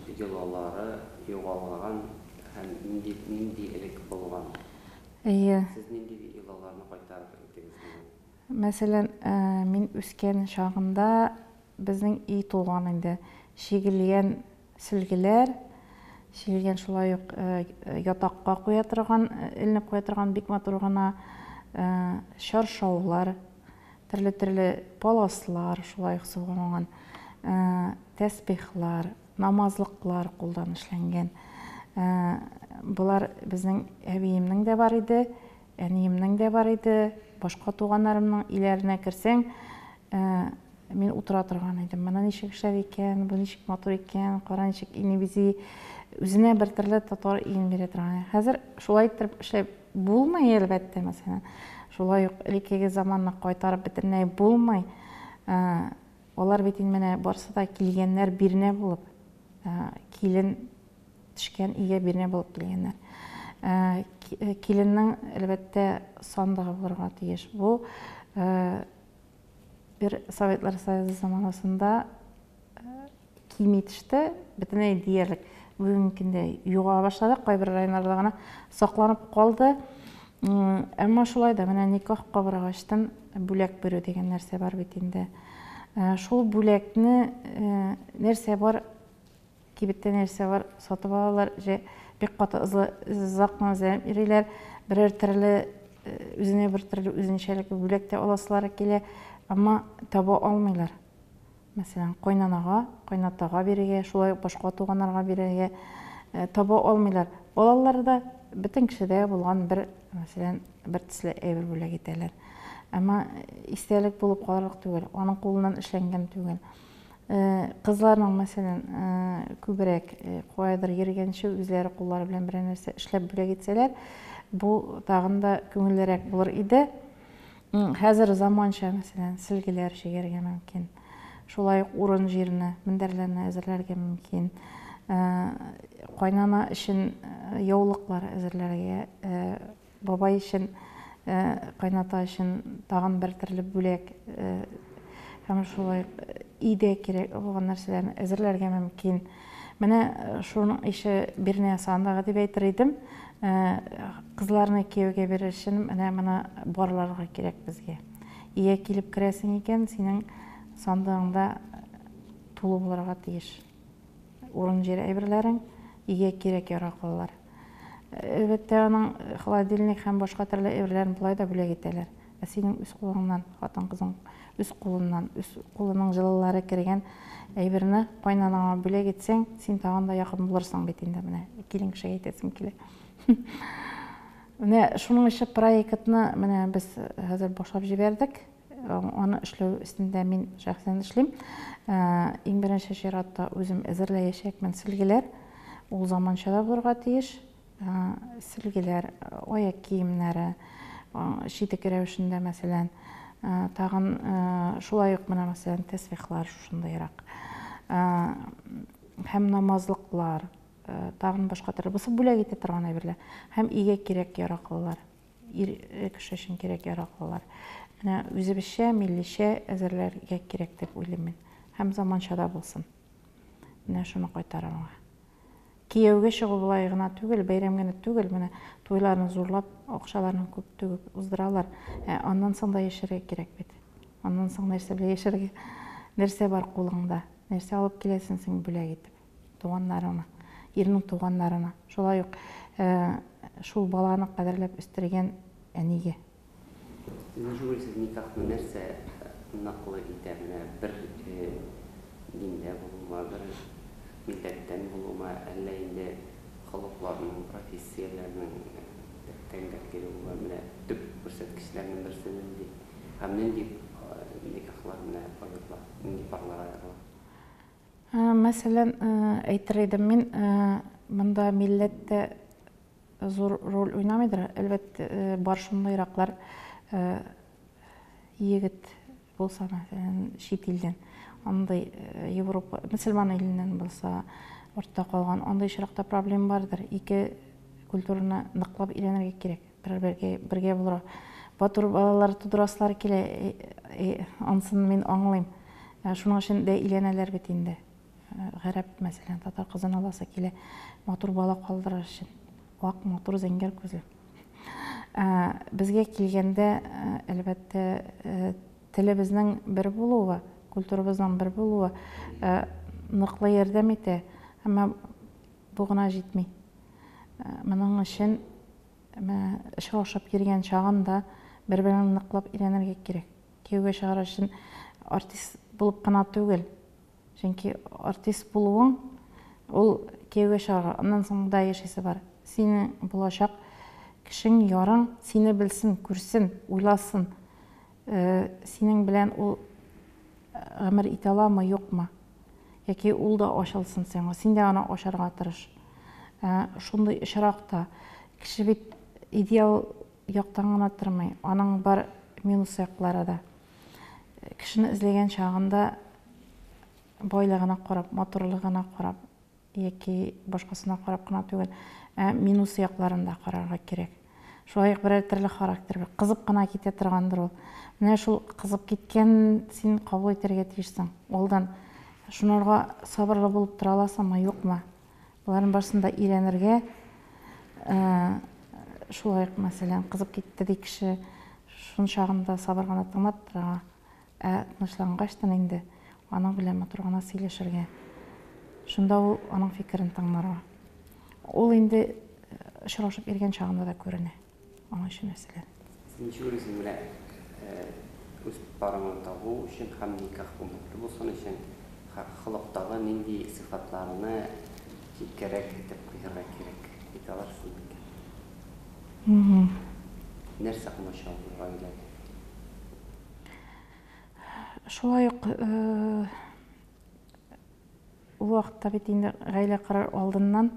идеаллары югалган һәм нинди элек булган? Сез нинди идеалларны кайтарып әйтегез? Мәсәлән, мин үскән чагында безнең үй тулган инде. Шигелгән сөлгеләр, шигелгән шулай ук ятакка куя торган, эленеп куя торган бик матур гына чаршаулар, төрле паласлар, шулай ук сыгылган тәсбихлар, намазлыклар кулдан эшләнгән. Булар безнең әбиемнең дә бар иде, әниемнең дә бар иде. Башка туганнарымның иләренә керсәң, мин утыра торган идем. Менә ничек эшләр икән, бу ничек матур икән, кара ничек ине-бизи үзенә бер төрле татар иен бирә торган. Хәзер шулай итеп эшләп булмый, әлбәттә, мәсәлән. Шулай ук элеккеге заманны кайтарып бетермәй булмый. Алар бит менә барсы да килгәннәр бирнә булып, килен төшкән ие бирнә булып килгәннәр. Киленнең әлбәттә сандыгы булырга тиеш. Бу бер Советлар Союзы заманасында кием итеште, бөтенләй диярлек. Бүгенге көндә юга башлады, кайбер районнарда гына сакланып калды. Әмма шулай да менә никах кабыргачтан бүләк бирү дигән нәрсә бар бит инде. Шул бүләкне нәрсә бар, кибеттә нәрсә бар, сатып алалар, бик каты озак йөриләр, берәр төрле үзенә бер төрле үзенчәлекле бүләк тә аласылары килә, әмма таба алмыйлар. Мәсәлән, кайнанага, кайнатага бирергә, шулай башка туганнарга бирергә таба алмыйлар. Балаларда бөтен кешедә булган бер, мәсәлән, бер төсле әйбер бүләк итәләр. Әмма истәлек булып калырлык түгел, аның кулыннан эшләнгән түгел. Кызларның, мәсәлән, күбрәк кайдыр йөргәнче үзләре куллары белән бер нәрсә эшләп бүләк итсәләр, бу тагын да күңеллерәк булыр иде. Хәзер заманча, мәсәлән, сөлгеләр чигәргә мөмкин. Шулай урын җирне, мендәрләрне әзерләргә мөмкин. Кайнана өчен яулыклар әзерләргә, бабай өчен, кайната өчен тагын бер төрле бүләк, һәм шулай өйдә кирәк булган нәрсәләрне әзерләргә мөмкин. Менә шуның ише берне сандыгы дип әйтер идем. Кызларны кияүгә бирер өчен менә барларга кирәк безгә. Өйгә килеп керәсең икән, синең сандыгыңда тулы булырга тиеш. Урын җир әйберләрең өйгә кирәк яраклылар. Әлбәттә, аның холодильник һәм башка төрле әйберләрен болай да бүләк итәләр. Синең үз кулыңнан, хатын-кызың үз кулыннан, үз кулының җылылары кергән әйберне кайнанаңа бүләк итсәң, син тагын да якын булырсың бит инде менә. Килен кешегә әйтәсем килә. Менә шуның өчен проектны менә без хәзер башлап җибәрдек. Аны эшләү өстендә мин шәхсән эшлим. Иң беренче чиратта үзем әзерләячәкмен сөлгеләр. Ул заманчада булырга тиеш. Сөлгеләр, аяк киемнәре, читек рәвешендә, мәсәлән, тагын шулай ук менә мәсәлән тәсбихлар шундыйрак. Һәм намазлыклар, тагын башка төрле бусы бүләк итә торган әйберләр. Һәм өйгә кирәк яраклылар. Ир кеше өчен кирәк яраклылар. Менә үзебезчә, милличә әзерләргә кирәк дип уйлыйм мин. Һәм заманчада булсын. Менә шуны кайтарырга. Кияүгә чыгу булай гына түгел, бәйрәм генә түгел, менә туйларны зурлап, акчаларны күп түгеп уздыралар. Аннан соң да яшәргә кирәк бит. Аннан соң нәрсә белән яшәргә? Нәрсә бар кулыңда? Нәрсә алып киләсең син бүләк итеп? Туганнарыңа, ирнең туганнарына. Шулай ук шул баланы кадерләп үстергән әнигә. Сез никахны нәрсә наклы итә? Менә бер диндә булма, бер милләттән булма, әллә инде халыкларның, профессияләрнең тәңгәл килүе менә төп күрсәткечләрнең берсенең ди. Һәм нинди никахлар менә аерыла, нинди парлар аерыла? Мәсәлән, әйтер идем мин, монда милләттә зур роль уйнамыйдыр. Әлбәттә, бар шундыйраклар егет булса, мәсәлән, чит илдән, андай Европа, мөселман иленнән булса, артта калган, андай чиракта проблема бардыр. Ике культураны ныклап өйрәнергә кирәк. Бергә булырга. Батыр балалар тудырасылар килә, ансын мин аңлыйм. Шуның өчен дә өйләнәләр бит инде. Гарәп, мәсәлән, татар кызын аласы килә, матур бала калдырыр өчен. Вак, матур, зәңгәр күзле. Безгә килгәндә, әлбәттә, телебезнең бер булуы, культурабызның бер булуы ныклы ярдәм итә, әмма бу гына җитми. Моның өчен эшкә ашап йөргән чагында бер-берен ныклап өйрәнергә кирәк. Кияүгә чыгар өчен артист булып кына түгел. Чөнки артист булуың ул кияүгә чыгарга, аннан соң да яшисе бар. Синең булачак кешең, ярың сине белсен, күрсен, уйласын. Синең белән ул гомер итә аламы, юкмы? Яки ул да ачылсын сиңа, син дә аны ачарга тырыш. Шундый очракта кеше бит идеал яктан гына тормый, аның бар минус яклары да. Кешене эзләгән чагында байлыгына карап, матурлыгына карап, яки башкасына карап кына түгел, минус якларын да карарга керек. Шулай бер төрле характер, кызып кына китә торгандыр ул. Менә шул кызып киткән син кабул итәргә тиешсең. Олдан шунарга сабырлы булып тора аласыңмы, юкмы? Буларның барысында өйрәнергә, шулай мәсәлән, кызып китте ди кеше, шун чагында сабыр гына тыңлап торырга, тынычлангачтан инде аның белән матур гына сөйләшергә. Шунда ул аның фикерен тыңларга. Ул инде очрашып йөргән чагында да күренә. Аңа өчен мәсәлән. Син ничек уйлыйсың, менә үз параңны табу өчен һәм никах булсын өчен холыктагы нинди сыйфатларны кирәк итеп куярга кирәк дип аларсың микән? Нәрсә комачау гаиләгә? Шулай ук ул вакытта бит инде гаилә карар алдыннан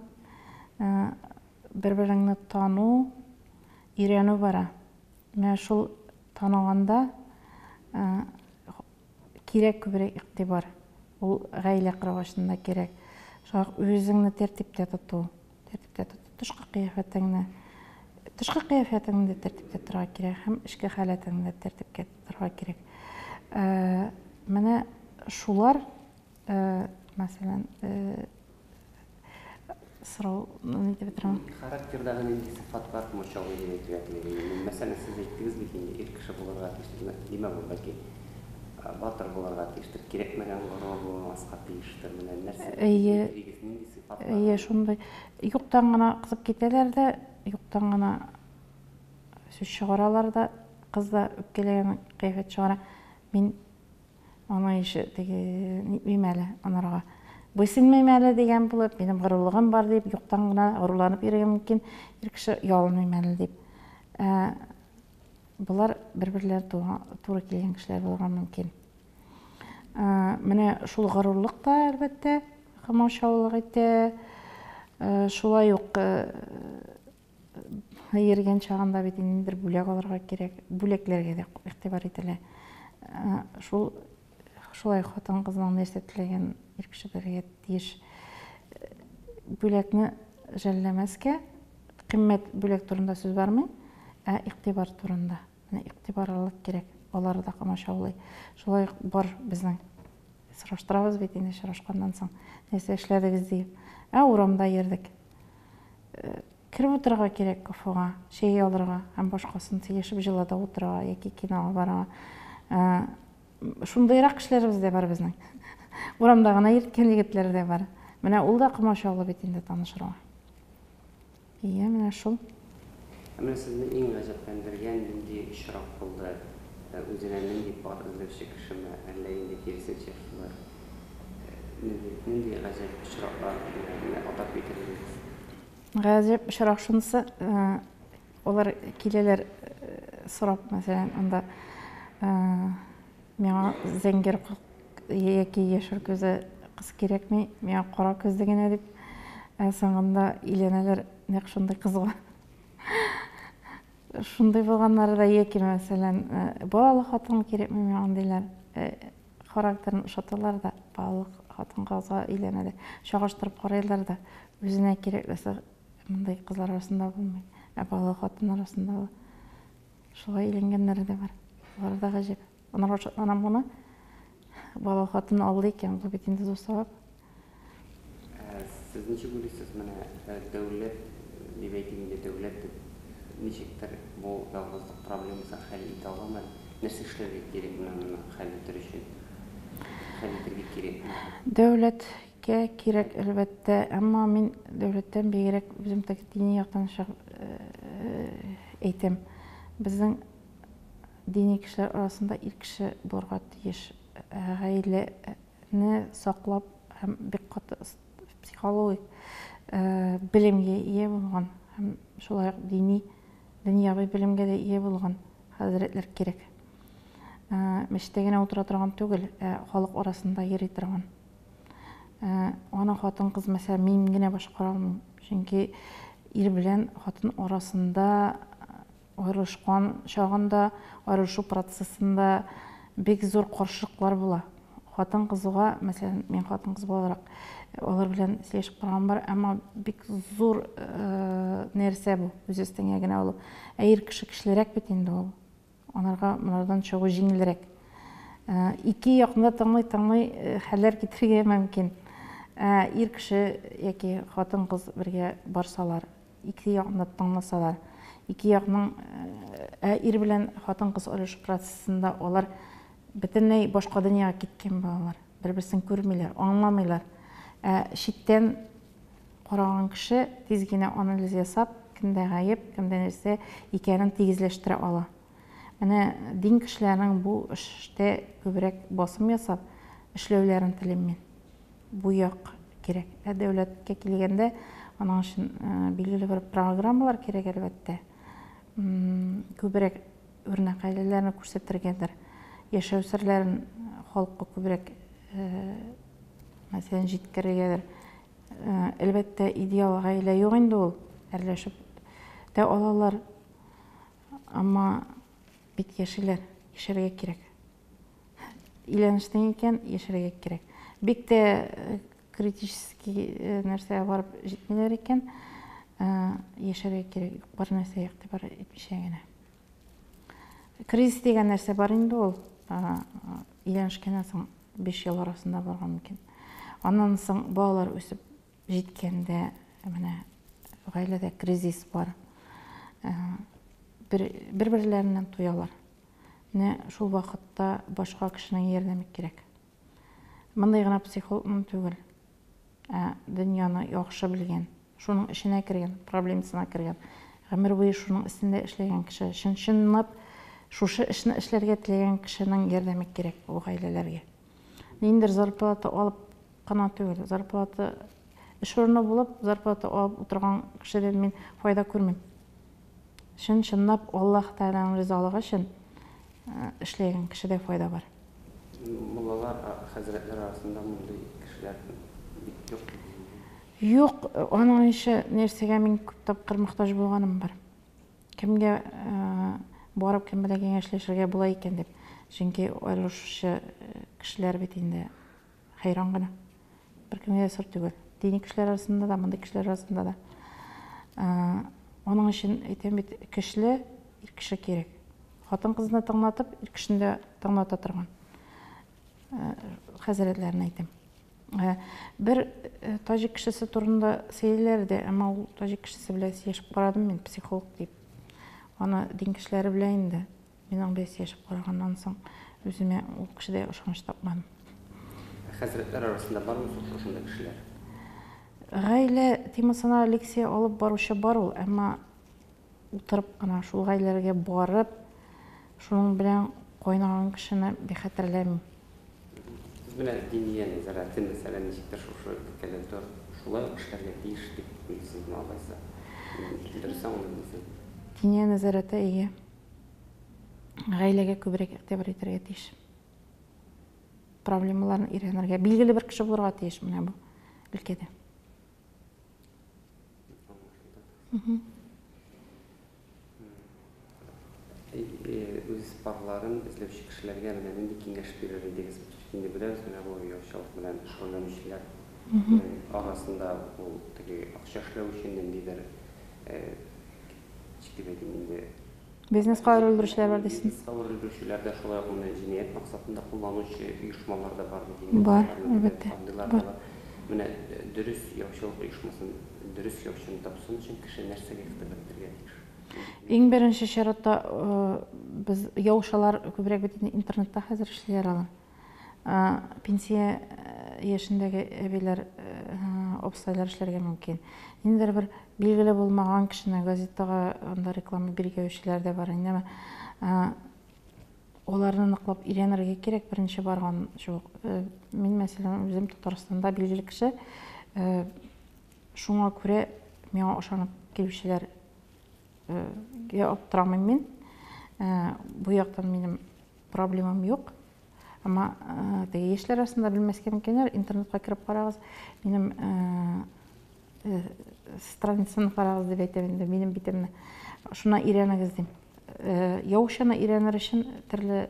бер-береңне тану, өйрәнү бара. Менә шул танаганда кирәк күбрәк игътибар. Ул гаилә кыргышында кирәк. Шуңа үзеңне тәртиптә тоту, тышкы кыяфәтеңне тәртиптә торырга кирәк һәм эчке халәтеңне тәртипкә торырга кирәк. Менә шулар, мәсәлән, сорау ни дип әйтергә? Характердагы нинди сыйфатлар комачау дип әйтергә. Мәсәлән, сез әйттегез бит инде ир кеше булырга тиештер, димәк ул бәлки батыр булырга тиештер, кирәкмәгән горор булмаска тиештер. Менә нәрсә? Нинди сыйфатлар? Шундай юктан гына кызып китәләр дә, юктан гына сүз чыгаралар да, кыз да үпкәләгән кыяфәт чыгара. Мин ана ише теге нитмим әле анарга. Буйсынмыйм әле дигән булып, минем горурлыгым бар дип, юктан гына горурланып йөрергә мөмкин, ир кеше ялынмыйм әле дип. Булар бер-берләр туры килгән кешеләр булырга мөмкин. Менә шул горурлык та әлбәттә комачаулык итә. Шулай ук йөргән чагында бит инде бүләк алырга кирәк, бүләкләргә дә игътибар ителә. Шулай хатын кызның нәрсә теләгән ир кеше белергә тиеш. Бүләкне жәлләмәскә, кыйммәт бүләк турында сүз бармый, игътибар турында. Менә игътибарлык кирәк. Алар да комачаулый. Шулай бар безнең. Сораштырабыз бит инде очрашканнан соң. Нәрсә эшләдегез дип. Урамда йөрдек. Киреп утырырга кирәк кафега, чәй алырга һәм башкасын сөйләшеп җылыда утырырга яки кинога барырга. Шундыйрак кешеләребез дә бар безнең. Урамда гына йөрткән егетләр дә бар. Менә ул да комачаулы бит инде танышырга. Менә шул. Менә сезне иң гаҗәпләндергән нинди очрак булды? Үзенә нинди бар эзләүче кешеме, әллә инде киресенчә шулар? Нинди гаҗәп очраклар атап әйтергез? Гаҗәп очрак шунысы, алар киләләр сорап, мәсәлән, анда миңа зәңгәр яки яшел күзе кыз кирәкми, миңа кара күзле генә дип, соңында өйләнәләр, нәкъ шундый кызга. Шундай булганнары да яки, мәсәлән, балалы хатын кирәкми миңа диләр. Характерын ошаталар да, балалы хатын-кызга өйләнәләр. Чагыштырып карайлар да, үзенә кирәклесе мондай кызлар арасында булмый. Балалы хатын арасында шулай өйләнгәннәр дә бар. Алар да гаҗәп. Анам моны балалы хатын алды икән, бу бит инде зур савап. Сез ничек уйлыйсыз, менә дәүләт, дип әйтимдә, дәүләт ничектер бу ялгызлык проблемасын хәл итә аламы? Нәрсә эшләргә кирәк моны хәл итер өчен? Хәл итәргә кирәкме? Дәүләткә кирәк әлбәттә, әмма мин дәүләттән бигрәк үзем дини яктан әйтәм. Безнең дини кешеләр арасында ир кеше булырга тиеш. Гаиләне саклап һәм бик каты психологик белемгә ия булган һәм шулай ук дөньяви белемгә дә ия булган хәзрәтләр кирәк. Мәчеттә генә утыра торган түгел, халык арасында йөри торган. Ана хатын-кыз мәсәлән мин генә башкара алмыйм. Чөнки ир белән хатын арасында аерылышкан чагында, аерылышу процессында бик зур каршылыклар була. хатын кызга, мәсәлән, мен хатын кыз буларак алар белән сөйләшеп барган бар, әмма бик зур нәрсә бу, үз өстенә генә алу. Ир кешеләрәк бит инде ул. Анарга монардан чыгу җиңелрәк. Ике якында тыңлый хәлләр китерергә мөмкин. Ир кеше яки хатын кыз бергә барсалар, ике якында тыңласалар, ике якның ир белән хатын кыз аралашу процессында алар бөтенләй башка дөньяга киткән балалар. Бер-берсен күрмиләр, аңламыйлар. Читтән караган кеше тиз генә анализ ясап, кемдә гаеп, кемдә нәрсә икәнен тигезләштерә ала. Менә дин кешеләренең бу эштә күбрәк басым ясап эшләүләрен телим мин. Бу як кирәк. Дәүләткә килгәндә аның өчен билгеле бер программалар кирәк әлбәттә. Күбрәк үрнәк гаиләләрне күрсәтергәдер. Яшәү серләрен халыкка күбрәк мәсәлән җиткерергәдер. Әлбәттә идеал гаилә юк инде ул. Әрләшеп тә алалар. Әмма бит яшиләр, яшәргә кирәк. Өйләнештән икән яшәргә кирәк. Бик тә критический нәрсәгә барып җитмиләр икән, яшәргә кирәк. Бар нәрсә игътибар итмичә генә. Кризис дигән нәрсә бар инде ул. Өйләнешкәннән соң 5 ел арасында барган мөмкин. Аннан соң балалар үсеп җиткәндә, менә гаиләдә кризис бар. Бер-берләреннән туялар. Менә шул вакытта башка кешенең ярдәме кирәк. Мондай гына психологның түгел. Дөньяны яхшы белгән, шуның эченә кергән, проблемасына кергән, гомер буе шуның өстендә эшләгән кеше, чынлап шушы эшне эшләргә теләгән кешенең ярдәме кирәк бу гаиләләргә. Ниндидер зарплата алып кына түгел, зарплата эш урыны булып, зарплата алып утырган кешедән мин файда күрмим. Чынлап Аллаһ Тәгаләнең ризалыгы өчен эшләгән кешедә файда бар. Муллалар, хәзрәтләр арасында мондый кешеләр бик юк. Юк, аның өчен нәрсәгә мин күп тапкыр мохтаҗ булганым бар. Кемгә барып кем белән киңәшләшергә була икән дип. Чөнки аерылышучы кешеләр бит инде хайран гына. Беркемгә сыр түгел. Дини кешеләр арасында да, мондый кешеләр арасында да. Аның өчен әйтәм бит, кешеле ир кеше кирәк. Хатын кызны тыңлатып, ир кешене дә тыңлата торган. Хәзрәтләрне әйтәм. Бер таҗик кешесе турында сөйләр дә, әмма ул таҗик кешесе белән сөйләшеп карадым мин, психолог дип. Аны дин кешеләре белән инде минең белән сөйләшеп караганнан соң үземә ул кешедә ышаныч тапмадым. Хәзрәтләр арасында бармы шундай кешеләр? Гаилә темасына лекция алып баручы бар ул, әмма утырып кына шул гаиләләргә барып, шуның белән кайнаган кешене бихәтерләмим. Менә дини нәзарәте мәсәлән ничектер шушы өлкәдә шулай эшләргә тиеш дип уйлыйсызмы алайса? Дөрес аңладыммы? Дини нәзарәте ие. Гаиләгә күбрәк игътибар итәргә тиеш. Проблемаларны өйрәнергә, билгеле бер кеше булырга тиеш менә бу өлкәдә. Үз парларын эзләүче кешеләргә менә нинди киңәш бирер идегез? Инде беләбез, менә бу яучылык белән шөгыльләнүчеләр арасында ул теге акча эшләү өчен ниндидер инде Бизнеска әверелдерүчеләр бар дисен. Бизнеска әверелдерүчеләр дә шулай ук моны җинаять максатында кулланучы оешмалар да бар бит. Бар, әлбәттә. Бар. Дөрес яучылык оешмасын, дөрес яучыны тапсын өчен кеше нәрсәгә игътибар итәргә тиеш? Иң беренче чиратта без яучылар күбрәк бит интернетта хәзер эшләр ала. Пенсия яшендәге әбиләр, абысайлар эшләргә мөмкин. Ниндидер бер билгеле булмаган кешене газетага анда реклама биргәүчеләр дә бар. Инде аларны ныклап өйрәнергә кирәк беренче барган шул. Мин мәсәлән үзем Татарстанда билгеле кеше, шуңа күрә миңа ышанып килүчеләр аптырамыйм мин. Бу яктан минем проблемам юк. Әмма теге яшьләр арасында белмәскә мөмкиннәр, интернетка кирип карагыз, минем страницаны карагыз дип әйтәм инде, минем битемне. Шуны өйрәнегез дим. Яучыны өйрәнер өчен төрле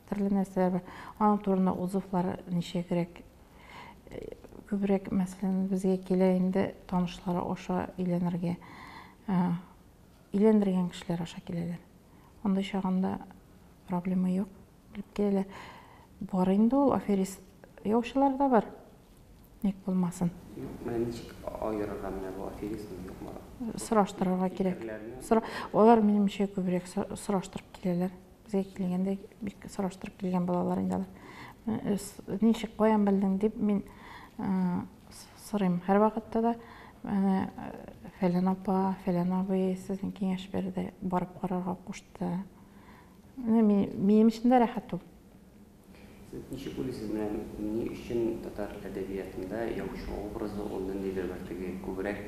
түрлі нәрселер бар. Аның турында узуфлар неше керек. Көбірек, мәселен, бізге келейінді танышлары оша үйленерге, үйлендірген кішілер аша келелер. Ондай шағанда проблема жоқ. Біліп келелер. Бар енді ол аферист яушылар да бар. Нек болмасын. Мен ничек айырырга менә бу аферизм юк ма? Сұраштырырға керек. Олар менімше көбірек сұраштырып келелер. Бізге келгенде сұраштырып келген балалар енді алар. Ничек қоян білдің деп мен сұрайым. Әр вақытта да фәлән апа, фәлән абый сіздің кеңеш берді, барып қарарға қошты. Менің үшін де рәхат ол. Ничек уйлыйсыз, ни өчен татар әдәбиятында яучы образы ондан нидер бар теге күбрәк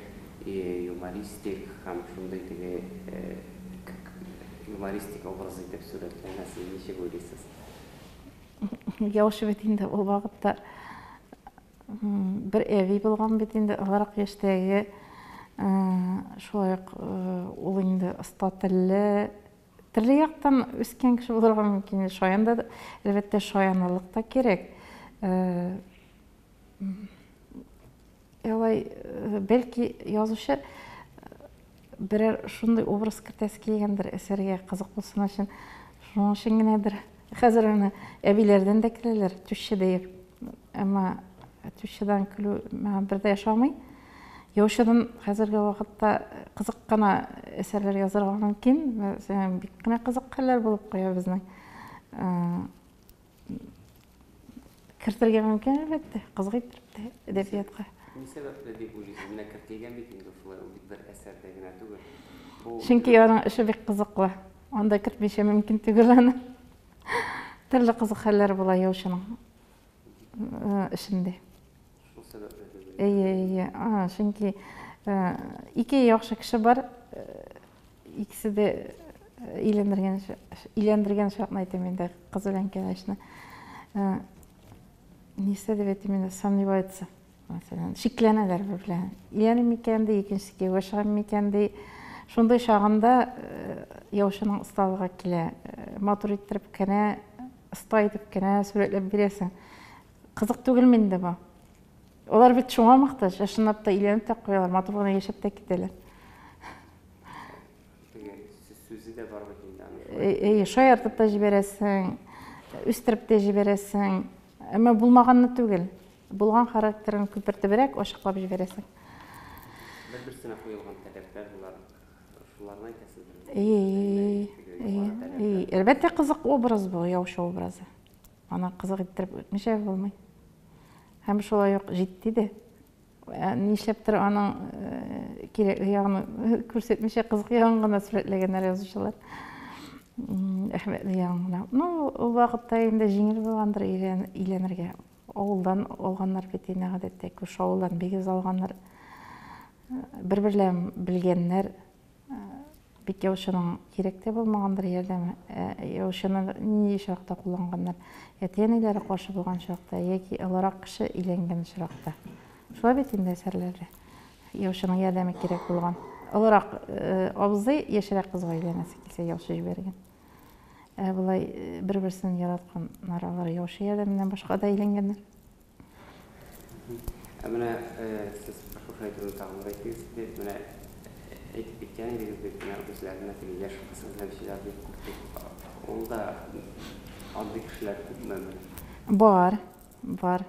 юмористик һәм шундай теге юмористик образы итеп сүрәтләнә, сез ничек уйлыйсыз? Яучы бит инде ул вакытта бер әби булган бит инде аларак яшьтәге шулай ук ул инде оста телле Түрлі яқтан өскен кіші болырға мүмкін. Шоянда, әлбетте, шоянлық та керек. Бәлки язушы бірер шундай образ кіртәсі келгендір әсерге қызық болсын үшін. Шуның үшін генедір. Қазір оны әбилерден де кірелер, түші дейіп. Әмі түшіден күлу маған бірде yaşamай. Яушыдан қазіргі вақытта қызық қана әсерлер язырға мүмкін. Бик қана қызық қалар болып қоя біздің. Кіртірген мүмкін әлбетте, қызық еттіріпті әдебиетқа. Не себепті деп ойлайсыз? Міне кіртеген бет енді солай бір әсерде генә түгел. Чөнки аның іші бик қызықлы. Онда кіртмеше мүмкін түгел аны. Түрлі қызық хәлләр була яушының ішінде. Шул себепті Чөнки ике яхшы кеше бар, икесе де үйлендірген шартын айтам енді қыз белән кәләшне. Несе деп әйтем енді сомневается. Мәсәлән, шикләнәләр белән. Үйләнем микәнде, икенчесе яшәгән микәнде, шундай шагында яушының усталыгы килә. Матур иттереп кенә, оста итеп кенә сүрәтләп бирәсең. Қызық түгел менде бу. Олар бит шуңа мохтаҗ, шунлап та иләнеп тә куялар, матурлыгына яшәп тә китәләр. Сүзе дә бар бит. Шаяртып та җибәрәсең, үстереп тә җибәрәсең. Әмма булмаганны түгел. Булган характерын күпертебрәк ачыклап җибәрәсең. Бер-берсенә куелган таләпләр булар. Шуларны әйтәсез. Әлбәттә кызык образ бу, яучы образы. Аны кызык иттереп үтмешә булмый. Һәм шулай ук җитди дә. Нишләптер аның кирәкле ягын күрсәтмичә кызык ягын гына сүрәтләгәннәр язучылар. Әхмәтле ягын. Ул вакытта инде җиңел булгандыр өйләнергә. Авылдан алганнар бит инде гадәттә күрше авылдан бигез алганнар. Бер-берләр белгәннәр. Бик яучының кирәк тә булмагандыр ярдәме. Яучының ни шарыкта кулланганнар. Әтәниләре каршы булган чакта яки аларак кеше өйләнгән чакта. Шулай бит инде әсәрләрдә. Яучының ярдәме кирәк булган. Аларак абзый яшәрәк кызга өйләнәсе килсә яучы җибәргән. Булай бер-берсен яратканнар алар яучы ярдәменнән башка да өйләнгәннәр. Менә сез шушы тагын әйтегез дип, менә әйтеп киткән идегез бит, менә үзләренә теге яшь кызлар дип күрсәтеп, ул да андый кешеләр күпме? Бар.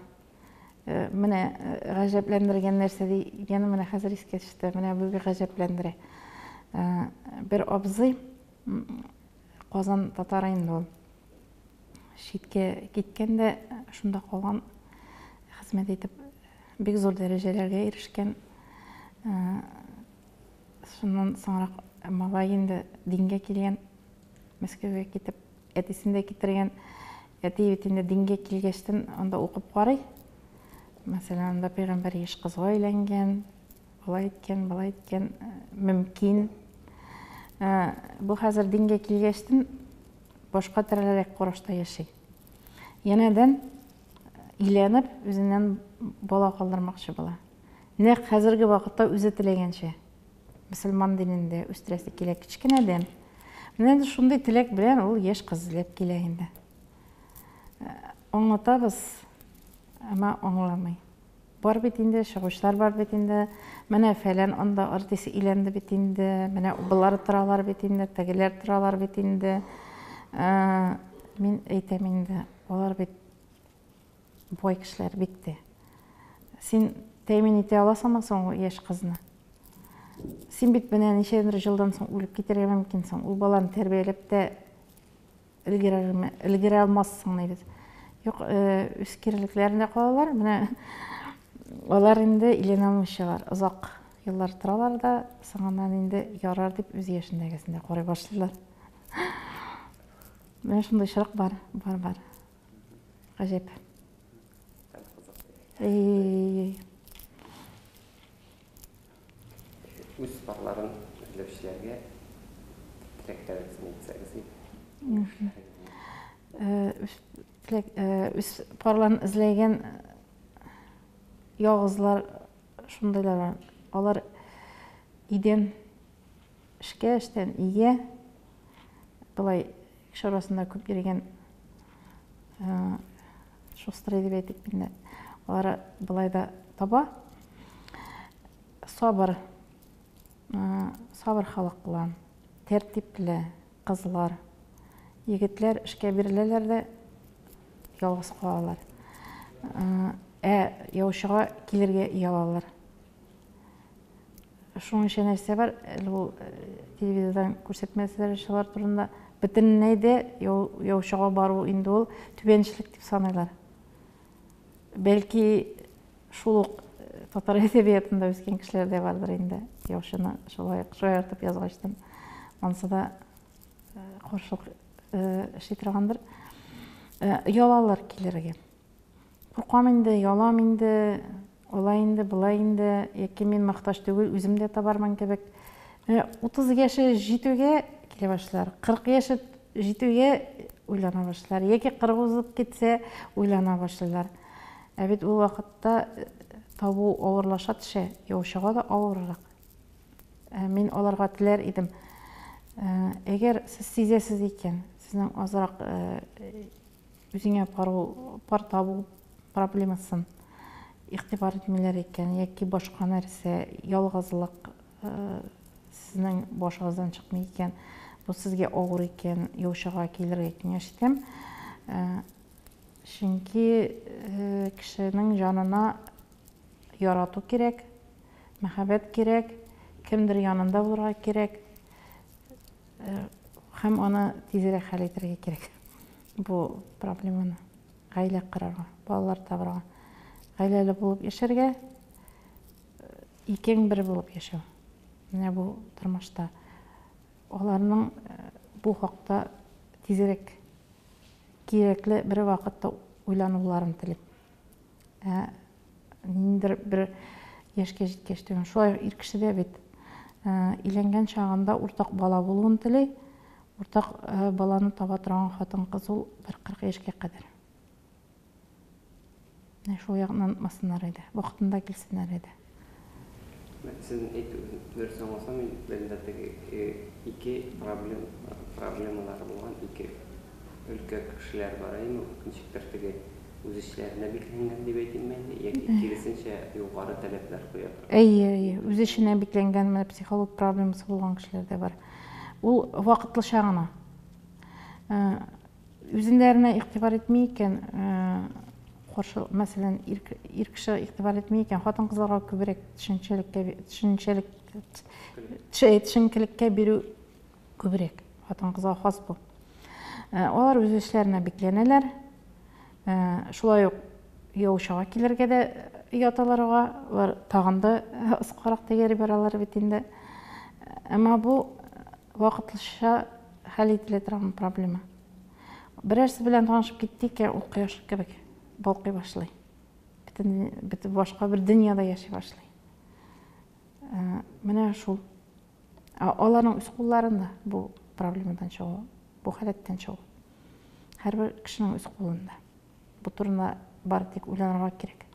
Менә гаҗәпләндергән нәрсә дигән менә хәзер искә төште. Менә бу бик гаҗәпләндерә. Бер абзый Казан татары инде ул. Шиткә киткәндә шунда калган хезмәт итеп бик зур дәрәҗәләргә ирешкән. Шуннан соңрак малай инде дингә килгән, Мәскәүгә китеп, әтисен дә китергән. Әти бит инде дингә килгәчтән анда укып карый. Мәсәлән, анда пәйгамбәр яшь кызга өйләнгән, болай иткән, мөмкин. Бу хәзер дингә килгәчтән башка төрлерәк карашта яши. Янәдән өйләнеп, үзеннән бала калдырмакчы була. Нәкъ хәзерге вакытта үзе теләгәнчә. Мөселман динендә үстерәсе килә кичкенәдән. Менә шундый теләк белән ул яшь кыз эзләп килә инде. аңлатабыз, әмма аңламый. Бар бит инде, чыгышлар бар бит инде. Менә фәлән анда артист өйләнде бит инде. Менә булар торалар бит инде, тегеләр торалар бит инде. Мин әйтәм инде, алар бит бай кешеләр бит тә. Син тәэмин итә аласыңмы соң ул яшь кызны? Син бит менә ничәдер җылдан соң үлеп китәргә мөмкинсең. Ул баланы тәрбияләп тә өлгерә алмассың дип. Юк, үз кирәлекләрендә калалар. Менә алар инде илен алмыйчалар. Озак еллар торалар да, соңыннан инде ярар дип үз яшендәгесендә карый башлыйлар. Менә шундый чырык бар. Гаҗәп. Үз спорларын эзләүчеләргә теләкләрегезне әйтсәгез. Үз спорларын эзләгән ялгызлар шундыйлар. Алар идән эшкә, эштән өйгә былай кеше арасында күп йөргән шустрый дип әйтик инде. Алар былай да таба. Сабыр халык булган, тәртипле кызлар, егетләр эшкә биреләләр дә ялгыз калалар. Яучыга килергә ялалар. Шуның өчен нәрсә бар, ул телевизордан күрсәтмәсләр шулар турында бөтенләй дә яучыга бару инде ул түбәнчелек дип саныйлар. Бәлки шул татар әдәбиятында үскән кешеләр дә бардыр инде. Яучыны шулай шаяртып язгачтан. Монсы да каршылык эшли торгандыр. Ялалар килергә. Куркам инде, ялам инде, алай инде, булай инде, яки мин макташ түгел, үзем дә табармын кебек. 30 яшы җитүгә килә башлар. 40 яшы җитүгә уйлана башлар. Яки 40 узып китсә, уйлана башлар. Бит ул вакытта табу авырлаша төшә, яучыга да авыррак. Мин аларга теләр идем. Әгәр сез сизәсез икән, сезнең азрак үзеңә пар табу проблемасын игътибар итмиләр икән, яки башка нәрсә, ялгызлык сезнең башыгыздан чыкмый икән, бу сезгә авыр икән, яучыга килергә киңәш итәм. Чөнки кешенең җанына ярату кирәк, мәхәббәт кирәк, кемдер янында булырга кирәк, һәм аны тизрәк хәл итәргә кирәк. Бу проблеманы гаилә корарга, балалар табарга, гаиләле булып яшәргә, икәң бер булып яшәү. Менә бу тормышта аларның бу хакта тизрәк кирәкле бер вакытта уйлануларын телим. Ниндер бер яшькә җиткәч түгел, шулай ир кеше дә бит өйләнгән чагында уртак бала булуын тели, уртак баланы таба торган хатын-кыз ул 40 яшькә кадәр. Шул ягыннан масыннар иде, вакытында килсеннәр иде. Sizin versiyon olsa mı iki problemler olan iki ülke kişiler var mı? Nişiklerteki öz işlerine beklengen diye belirtilmeli. İkisinince yukarı talepler koyar. Öz işine beklengen psikolog probleması olan kişiler de var. Ул вакытлы шагына. Үзеннәренә игътибар итмәйкән, каршы, мәсәлән, ир кеше игътибар итмәйкән, хатын-кызларга күбрәк төшенчәлеккә бирү күбрәк. Хатын-кызга хас бу. Алар үз эшләренә бикләнәләр. Шулай ук яучыга килергә дә яталарга, алар тагын да ыскарак тәҗрибәләр бит инде. Әмма бу вакытлыча хәл ителә торган проблема. Берәрсе белән танышып киттек, ул кояш кебек балкый башлый. Бөтен башка бер дөньяда яши башлый. Менә шул. Аларның үз кулларында бу проблемадан чыгу, бу хәләттән чыгу. Һәрбер кешенең үз кулында. Бу турында бар тик уйланырга кирәк.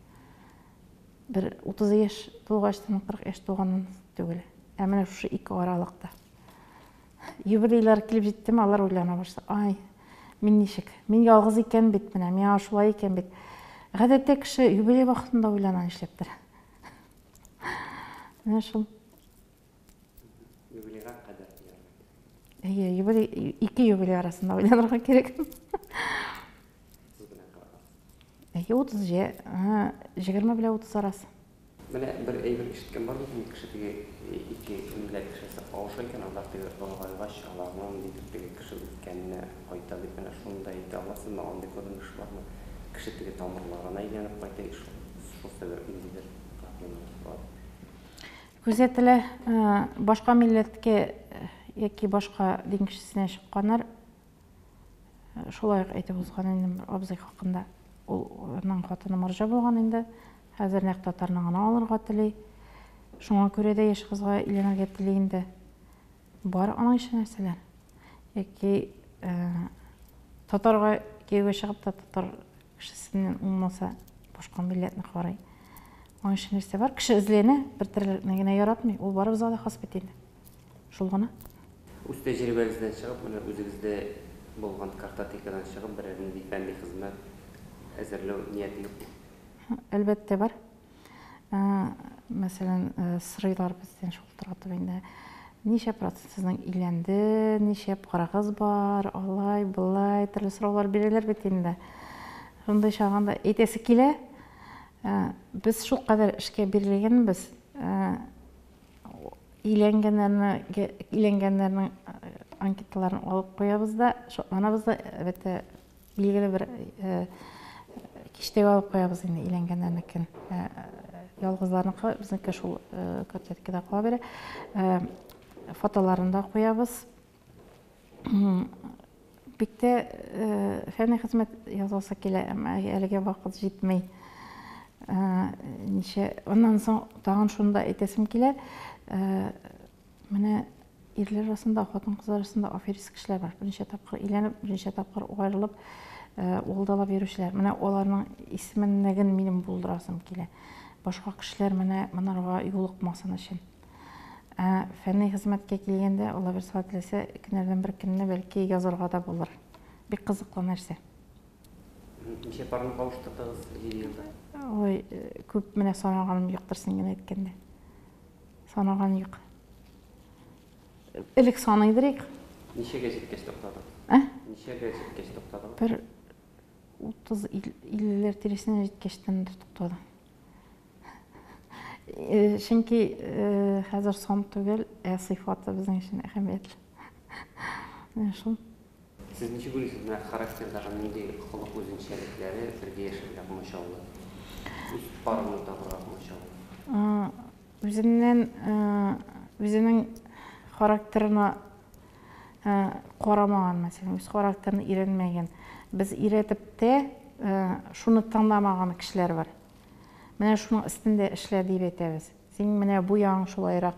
Бер 30 яшь тулгачтан 40 яшь туганнан түгел. Менә шушы ике аралыкта. Юбилейлар килеп җиттеме, алар уйлана башлый. Мен ничек? Мен ялгыз икән бит менә, миңа шулай икән бит. Гадәттә кеше юбилей вакытында уйлана эшләптер. Менә шул. Юбилейга кадәр. Юбилей, 2 юбилей арасында уйланырга кирәк. 30 же, 20 белән 30 арасы. Менә бер әйбер ишеткән бар бит, кеше теге ике милләт кешесе кавыша икән, алар теге алгайга чыгалармын дип теге кеше үткәнне кайта дип менә шундай әйтә аласызмы, андый күренеш бармы? Кеше теге тамырларына әйләнеп кайта, шул сәбәп ниндидер проблемалар бар. Күзәтелә, башка милләткә яки башка дин кешесенә чыкканнар шулай әйтеп узган инде абзый хакында. Ул аның хатыны марҗа булган инде. Хәзер нәкъ татарны гына алырга тели. Шуңа күрә дә яшь кызга өйләнергә тели инде. Бар аның өчен нәрсәләр. Яки татарга кияүгә чыгып та татар кешесеннән булмаса башка милләтне карый. Аның өчен нәрсә бар? Кеше эзләнә, бер терлекне генә яратмый. Ул барыбызга да хас бит инде. Шул гына. Үз тәҗрибәгездән чыгып, менә үзегездә булган картотекадан чыгып, берәр нинди фәнни хезмәт әзерләү нияте юкмы? Әлбәттә бар. Мәсәлән, сырыйлар бездән шул торган инде. Ничә процент сезнең өйләнде, ничә карагыз бар, алай, булай, төрле сораулар бирәләр бит инде. Шундай чагында әйтәсе килә. Без шул кадәр эшкә бирелгәнбез. Өйләнгәннәрнең анкеталарын алып куябыз да, шутланабыз да, әлбәттә билгеле бер киштәгә алып куябыз инде өйләнгәннәрнекен. Ялгызларныкы безнеке шул картотекада кала бирә. Фотоларын да куябыз. Бик тә фәнни хезмәт язылса килә, әмма әлегә вакыт җитмәй. Ondan соң тагын шунда әйтәсем килә. Менә ирләр арасында, хатын-кызлар арасында аферист кешеләр бар. Берничә тапкыр өйләнеп, берничә тапкыр аерылып, улдалап йөрүчеләр. Менә аларның исемнеген минем булдырасым килә. Башка кешеләр менә монарга юлыкмасын өчен. Фәнни хезмәткә килгәндә, Алла бер саат теләсә, көннәрдән бер көнне бәлки язарга да булыр. Бик кызыклы нәрсә. Ничә парны кавыштырдыгыз 7 елда? Ой, күп менә санаганым юктыр син генә әйткәндә. Санаган юк. Элек саныйдырык. Ничәгә җиткәч туктадыгыз? Ничәгә җиткәч туктадыгыз? Бер 30-50ләр тирәсенә җиткәчтән туктадым. Чөнки хәзер сан түгел, сыйфаты безнең өчен әһәмиятле. Менә шул. Siz ничек уйлыйсыз, менә характердагы нинди холык үзенчәлекләре бергә яшәргә комачаулы? Үз парны табырга комачаулы? Үзенең характерына карамаган, мәсәлән, үз характерын өйрәнмәгән. Без өйрәтеп тә шуны таңдамаган кешеләр бар. Менә шуның өстендә эшлә дип әйтәбез. Син менә бу яң шулайрак,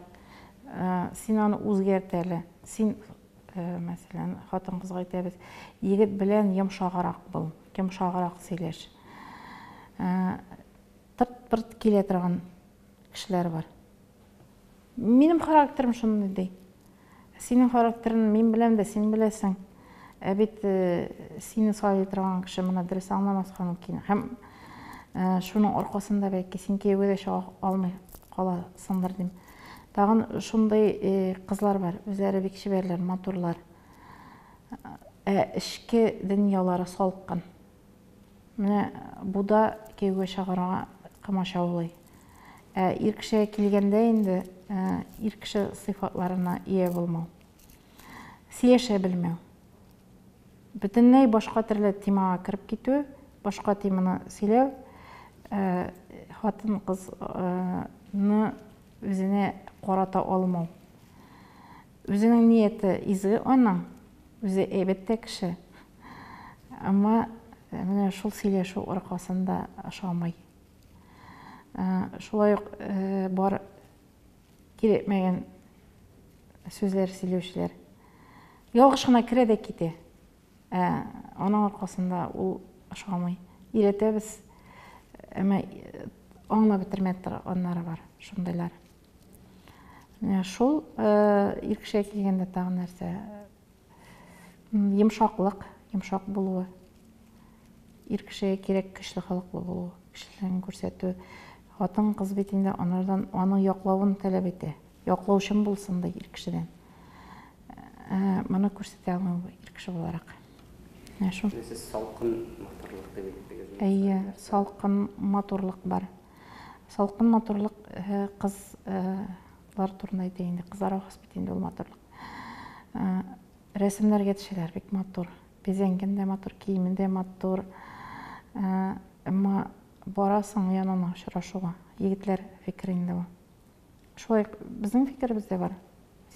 син аны үзгәртәле. Син мәсәлән, хатын-кызга әйтәбез, егет белән йомшаграк бул, йомшаграк сөйләш. Тырт-пырт килә торган кешеләр бар. Минем характерым шундый ди. Синең характерың мин беләм дә, син беләсең. Бит сине сайлый торган кеше моны дөрес аңламаска мөмкин. Һәм шуның аркасында бәлки син кияүгә дә чыга алмый каласыңдыр дим. Тагын шундай кызлар бар, үзләре бик чибәрләр, матурлар. Эшке дөньялары салкын. Менә бу да кияүгә чыгарга комачаулый. Ир кешегә килгәндә инде ир кеше сыйфатларына ия булмау. Сөйләшә белмәү. Бөтенләй башка төрле темага кирип китү, башка теманы сөйләү, хатын-кызны үзенә карата алмау. Үзенең нияте изге аның, үзе әйбәттә кеше. Әмма менә шул сөйләшү аркасында ашамый. Шулай ук бар кирәкмәгән сүзләр сөйләүчеләр. Ялгыш кына керә дә китә. Аның аркасында ул ашамый. Өйрәтәбез, әмма аңлап бетермәй торганнары бар, шундыйлар. Шул ир кешегә килгәндә тагын нәрсә? Йомшаклык, йомшак булуы, ир кешегә кирәк көчле халыклы булуы, кешеләрен күрсәтү. Хатын кыз бит инде анардан аның яклавын таләп итә. Яклаучан булсын да ир кешедән. Моны күрсәтә алмый ир кеше буларак. Сез салкын матурлык дип әйттегез. Әйе, салкын матурлык бар. Салкын матурлык кызлар турында әйтә инде. Кызлар хас бит инде ул матурлык. Рәсемнәргә төшәләр, бик матур. Безәнгән дә матур, киемен дә матур. Әмма барасың янына очрашуга. Егетләр фикере инде бу. Шулай безнең фикеребез дә бар.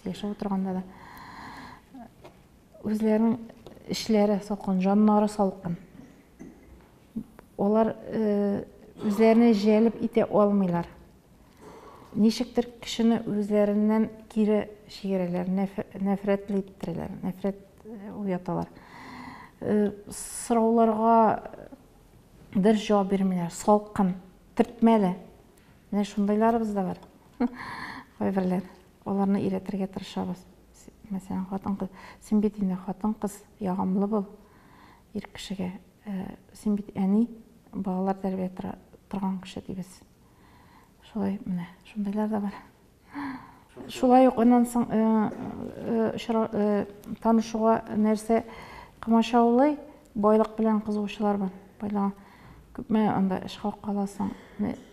Сөйләшеп утырганда да. Үзләренең эшләре салкын, җаннары салкын. Олар үзләренә җәлеп итә алмыйлар. Ничектер кешене үзләреннән кире чигерәләр, нәфрәтле иттерәләр, нәфрәт уяталар. Сорауларга дер җавап бирмиләр, салкын, төртмәле. Менә шундыйларыбыз да бар. Кайберләр. Аларны өйрәтергә тырышабыз. Мәсәлән, хатын-кыз, син бит инде хатын-кыз ягымлы бул ир кешегә. Син бит әни, балалар тәрбияләп торган кеше дибез. Шулай, менә, шундыйлар да бар. Шулай ук аннан соң танышуга нәрсә комачаулый, байлык белән кызучылар бар. Байлык күпме анда эш каласың,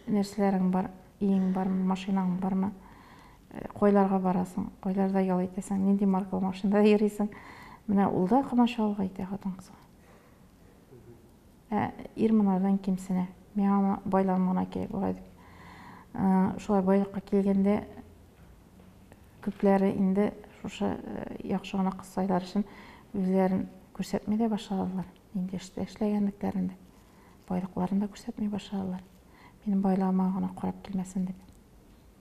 нәрсәләрең бар, иң бармы, машинаң бармы? Койларга барасың, койларда ял итәсең, нинди маркалы машинада йөрисең. Менә ул да комачаулык итә хатын-кызга. Ир монардан кимсенә. Миңа байларым гына кирәк була дип. Шулай байлыкка килгәндә күпләре инде шушы яхшы гына кызсайлар өчен үзләрен күрсәтми дә башладылар. Инде эшләгәнлекләрендә. Байлыкларын да күрсәтми башладылар. Минем байлыгыма гына карап килмәсен дип.